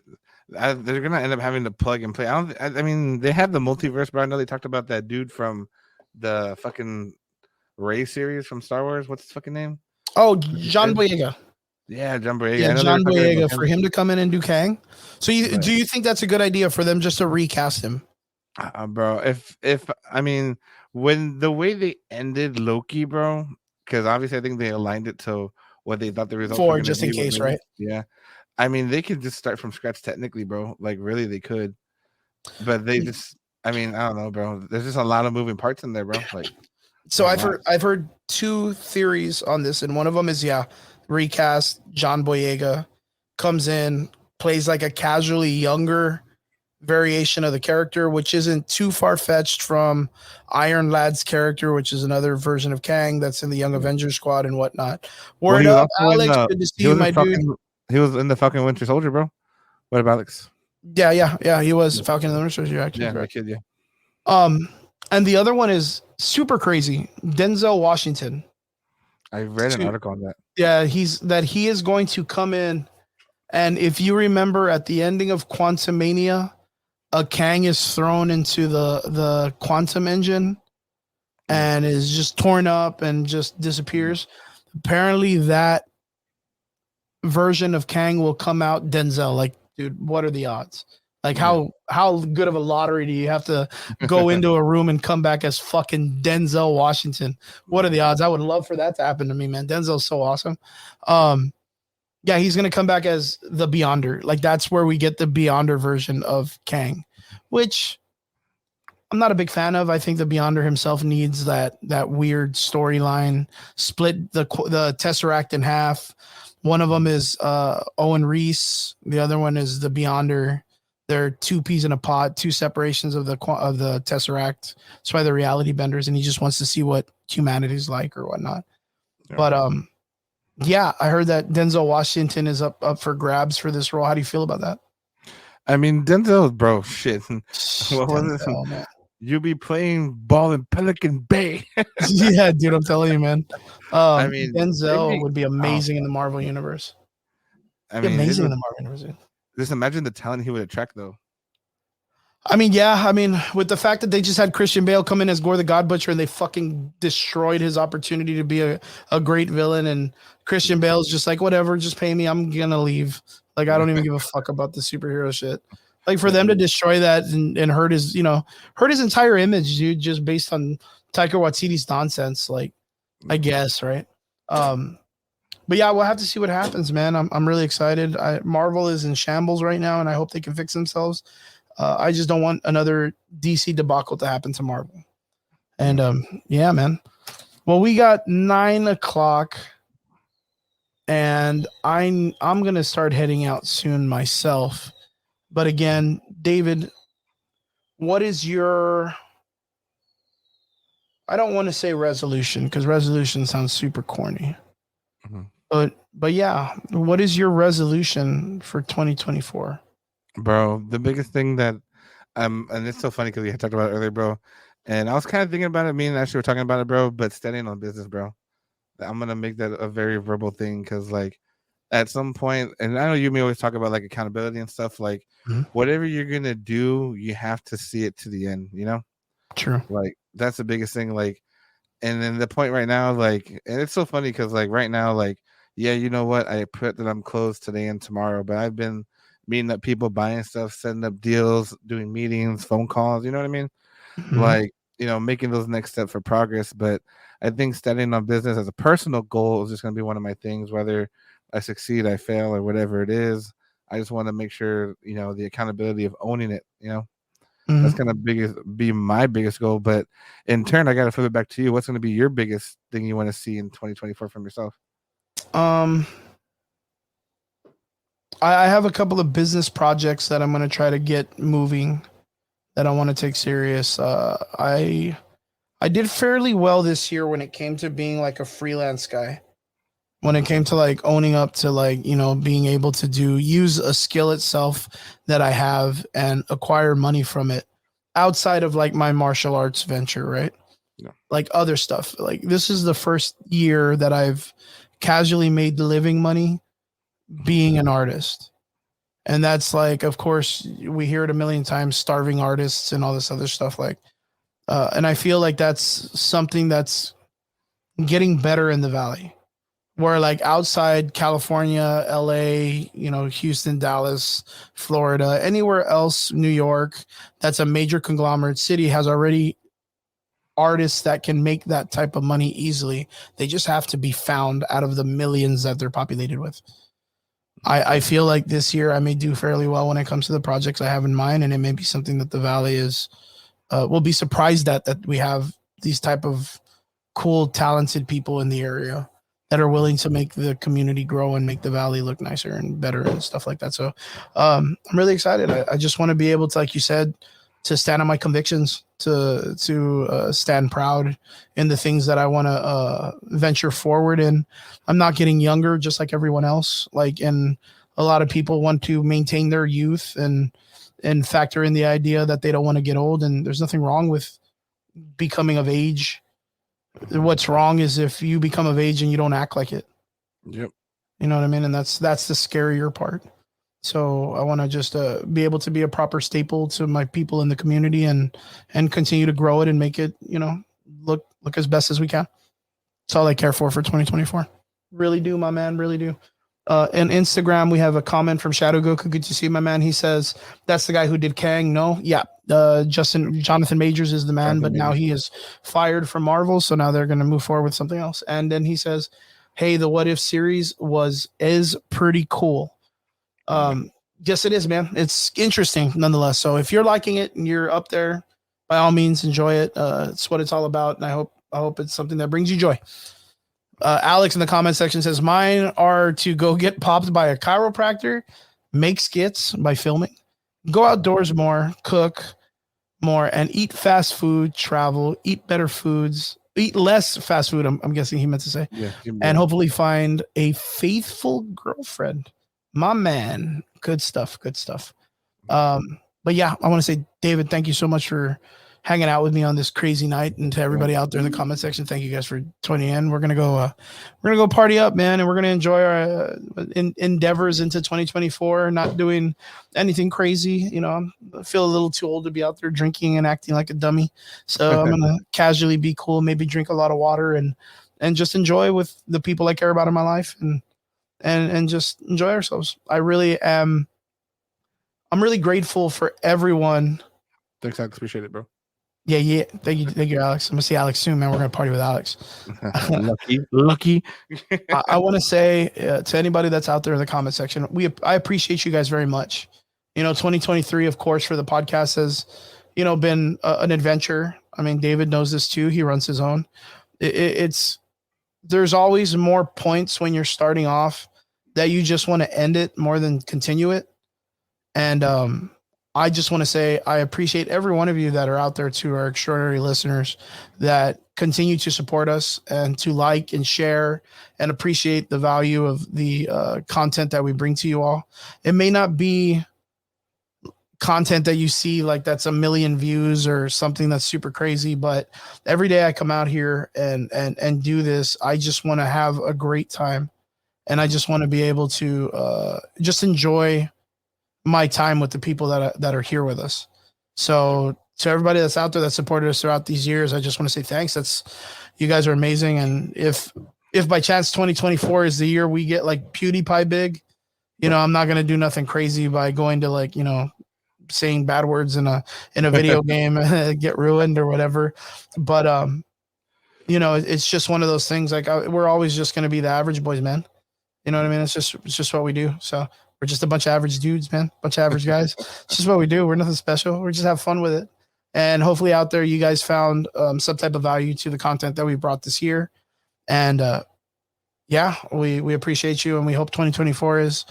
Speaker 1: they're gonna end up having to plug and play. I mean, they have the multiverse, but I know they talked about that dude from the fucking Ray series from Star Wars. What's his fucking name?
Speaker 2: Oh, John Boyega.
Speaker 1: Yeah, John Boyega.
Speaker 2: Yeah,
Speaker 1: I know they were
Speaker 2: John
Speaker 1: talking about
Speaker 2: Boyega, for
Speaker 1: him.
Speaker 2: him to come in and do Kang. So
Speaker 1: But,
Speaker 2: do you think that's a good idea for them just to recast him?
Speaker 1: bro, if I mean, when the way they ended Loki, bro, because obviously I think they aligned it to what they thought the results were
Speaker 2: For
Speaker 1: going to
Speaker 2: just in
Speaker 1: be.
Speaker 2: case, right?
Speaker 1: Yeah, I mean, they could just start from scratch technically, bro. Like, really, they could. But they just, I mean, I don't know, bro. There's just a lot of moving parts in there, bro. Like,
Speaker 2: So
Speaker 1: a lot.
Speaker 2: I've heard two theories on this, and one of them is recast John Boyega comes in, plays like a casually younger variation of the character, which isn't too far fetched from Iron Lad's character, which is another version of Kang that's in the Young Avengers squad and whatnot.
Speaker 1: Well,
Speaker 2: Word
Speaker 1: he was
Speaker 2: up,
Speaker 1: also in
Speaker 2: Alex. Good to see
Speaker 1: he
Speaker 2: you,
Speaker 1: was in
Speaker 2: my dude.
Speaker 1: fucking he was in the fucking Winter Soldier, bro. What about Alex?
Speaker 2: Yeah. He was Falcon and the Winter Soldier. You're actually
Speaker 1: Yeah, my
Speaker 2: correct.
Speaker 1: kid. Yeah,
Speaker 2: And the other one is super crazy. Denzel Washington.
Speaker 1: I read an article on that.
Speaker 2: Yeah, he is going to come in, and if you remember at the ending of Quantum Mania, a Kang is thrown into the quantum engine and is just torn up and just disappears. Apparently, that version of Kang will come out Denzel. Like, dude, what are the odds? Like, how good of a lottery do you have to go into a room and come back as fucking Denzel Washington? What are the odds? I would love for that to happen to me, man. Denzel's so awesome. Yeah, he's gonna come back as the Beyonder. Like, that's where we get the Beyonder version of Kang, which I'm not a big fan of. I think the Beyonder himself needs that weird storyline, split the Tesseract in half. One of them is Owen Reese. The other one is the Beyonder. They're two peas in a pod, two separations of the Tesseract. That's why they're reality benders, and he just wants to see what humanity's like or whatnot. Yeah. But yeah, I heard that Denzel Washington is up for grabs for this role. How do you feel about that?
Speaker 1: I mean, Denzel, bro, shit. What was this? Man. You be playing ball in Pelican Bay.
Speaker 2: Yeah, dude, I'm telling you, man.
Speaker 1: I mean,
Speaker 2: Denzel would be amazing in the Marvel universe.
Speaker 1: I mean,
Speaker 2: amazing in the Marvel universe.
Speaker 1: Just imagine the talent he would attract, though.
Speaker 2: I mean, yeah. I mean, with the fact that they just had Christian Bale come in as Gore the God Butcher and they fucking destroyed his opportunity to be a great villain, and Christian Bale's just like, whatever, just pay me. I'm gonna leave. Like, I don't even give a fuck about the superhero shit. Like, for them to destroy that and hurt his, hurt his entire image, dude, just based on Taika Waititi's nonsense. Like, I guess, right? But yeah, we'll have to see what happens, man. I'm really excited. Marvel is in shambles right now, and I hope they can fix themselves. I just don't want another DC debacle to happen to Marvel. And yeah, man. Well, we got 9:00, and I'm gonna start heading out soon myself. But again, David, what is your? I don't want to say resolution because resolution sounds super corny. Mm-hmm. But yeah, what is your resolution for 2024?
Speaker 1: Bro, the biggest thing that and it's so funny because we had talked about it earlier, bro. And I was kind of thinking about it. Me and Ashley were talking about it, bro. But studying on business, bro. I'm gonna make that a very verbal thing because, like, at some point, and I know you may always talk about like accountability and stuff. Like, whatever you're gonna do, you have to see it to the end.
Speaker 2: True.
Speaker 1: Like, that's the biggest thing. Like, and then the point right now, like, and it's so funny because, like, right now, like, yeah, you know what? I put that I'm closed today and tomorrow, but I've been meeting up people, buying stuff, setting up deals, doing meetings, phone calls. You know what I mean? Mm-hmm. Like, making those next steps for progress. But I think studying on business as a personal goal is just going to be one of my things, whether I succeed, I fail, or whatever it is. I just want to make sure, the accountability of owning it, Mm-hmm. That's going to be my biggest goal. But in turn, I got to flip it back to you. What's going to be your biggest thing you want to see in 2024 from yourself?
Speaker 2: I have a couple of business projects that I'm going to try to get moving that I want to take serious. I did fairly well this year when it came to being like a freelance guy. When it came to like owning up to like, being able to use a skill itself that I have and acquire money from it outside of like my martial arts venture, right?
Speaker 1: Yeah.
Speaker 2: Like other stuff. Like this is the first year that I've casually made living money being an artist. And that's like, of course, we hear it a million times, starving artists and all this other stuff. Like, and I feel like that's something that's getting better in the Valley, where like outside California, LA, Houston, Dallas, Florida, anywhere else, New York, that's a major conglomerate city has already artists that can make that type of money easily. They just have to be found out of the millions that they're populated with. I feel like this year I may do fairly well when it comes to the projects I have in mind, and it may be something that the Valley is will be surprised at, that we have these type of cool, talented people in the area that are willing to make the community grow and make the Valley look nicer and better and stuff like that. So I'm really excited. I just want to be able to, like you said, to stand on my convictions, to stand proud in the things that I want to venture forward in. I'm not getting younger, just like everyone else. Like, and a lot of people want to maintain their youth and factor in the idea that they don't want to get old. And there's nothing wrong with becoming of age. What's wrong is if you become of age and you don't act like it.
Speaker 1: Yep.
Speaker 2: You know what I mean? And that's the scarier part. So I want to just be able to be a proper staple to my people in the community and continue to grow it and make it, look as best as we can. That's all I care for 2024. Really do, my man. Really do. And Instagram, we have a comment from Shadow Goku. Good to see you, my man. He says, that's the guy who did Kang. No, yeah. Jonathan Majors is the man, but now he is fired from Marvel. So now they're going to move forward with something else. And then he says, hey, the What If series is pretty cool. Yes, it is, man. It's interesting nonetheless. So if you're liking it and you're up there, by all means, enjoy it. It's what it's all about. And I hope it's something that brings you joy. Alex in the comment section says, mine are to go get popped by a chiropractor, make skits by filming, go outdoors more, cook more, and eat fast food, travel, eat better foods, eat less fast food. I'm guessing he meant to say, and hopefully find a faithful girlfriend. My man, good stuff. But yeah, I want to say, David, thank you so much for hanging out with me on this crazy night, and to everybody out there in the comment section, thank you guys for tuning in. We're gonna go party up, man, and we're gonna enjoy our endeavors into 2024. Not doing anything crazy, I feel a little too old to be out there drinking and acting like a dummy, so I'm gonna casually be cool, maybe drink a lot of water and just enjoy with the people I care about in my life, and just enjoy ourselves. I'm really grateful for everyone.
Speaker 1: Thanks, Alex. Appreciate it, bro.
Speaker 2: Yeah. Thank you, Alex. I'm gonna see Alex soon, man. We're gonna party with Alex.
Speaker 1: Lucky.
Speaker 2: I want to say to anybody that's out there in the comment section, I appreciate you guys very much. 2023, of course, for the podcast has, been an adventure. I mean, David knows this too. He runs his own. There's always more points when you're starting off that you just want to end it more than continue it. And I just want to say I appreciate every one of you that are out there, to our extraordinary listeners that continue to support us and to like and share and appreciate the value of the content that we bring to you all. It may not be content that you see like that's a million views or something that's super crazy, but every day I come out here and do this, I just want to have a great time, and I just want to be able to just enjoy my time with the people that are here with us. So to everybody that's out there that supported us throughout these years, I just want to say thanks. You guys are amazing. And if by chance 2024 is the year we get like PewDiePie big, I'm not going to do nothing crazy by going to like, saying bad words in a video game, get ruined or whatever. But, it's just one of those things. Like we're always just going to be the average boys, man. You know what I mean? It's just what we do. So we're just a bunch of average dudes, man. Bunch of average guys. It's just what we do. We're nothing special. We just have fun with it. And hopefully out there, you guys found some type of value to the content that we brought this year. And yeah, we appreciate you, and we hope 2024 is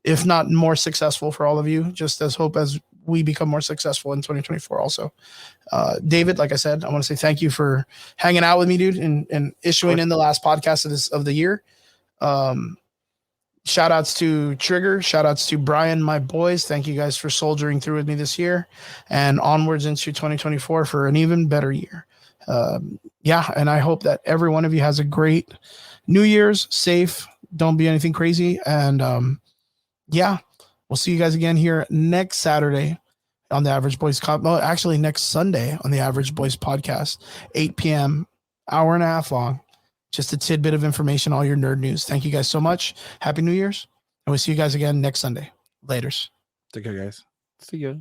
Speaker 2: if not more successful for all of you, just as hope as we become more successful in 2024 also. David, like I said, I want to say thank you for hanging out with me, dude, and issuing in the last podcast of the year. Shout outs to Trigger, shout outs to Brian, my boys. Thank you guys for soldiering through with me this year and onwards into 2024 for an even better year. Yeah, and I hope that every one of you has a great New Year's, safe, don't be anything crazy. And yeah, we'll see you guys again here next Saturday on the Average Boys. Actually, next Sunday on the Average Boys podcast, 8 p.m., hour and a half long. Just a tidbit of information, all your nerd news. Thank you guys so much. Happy New Year's. And we'll see you guys again next Sunday. Laters.
Speaker 1: Take care, guys. See ya.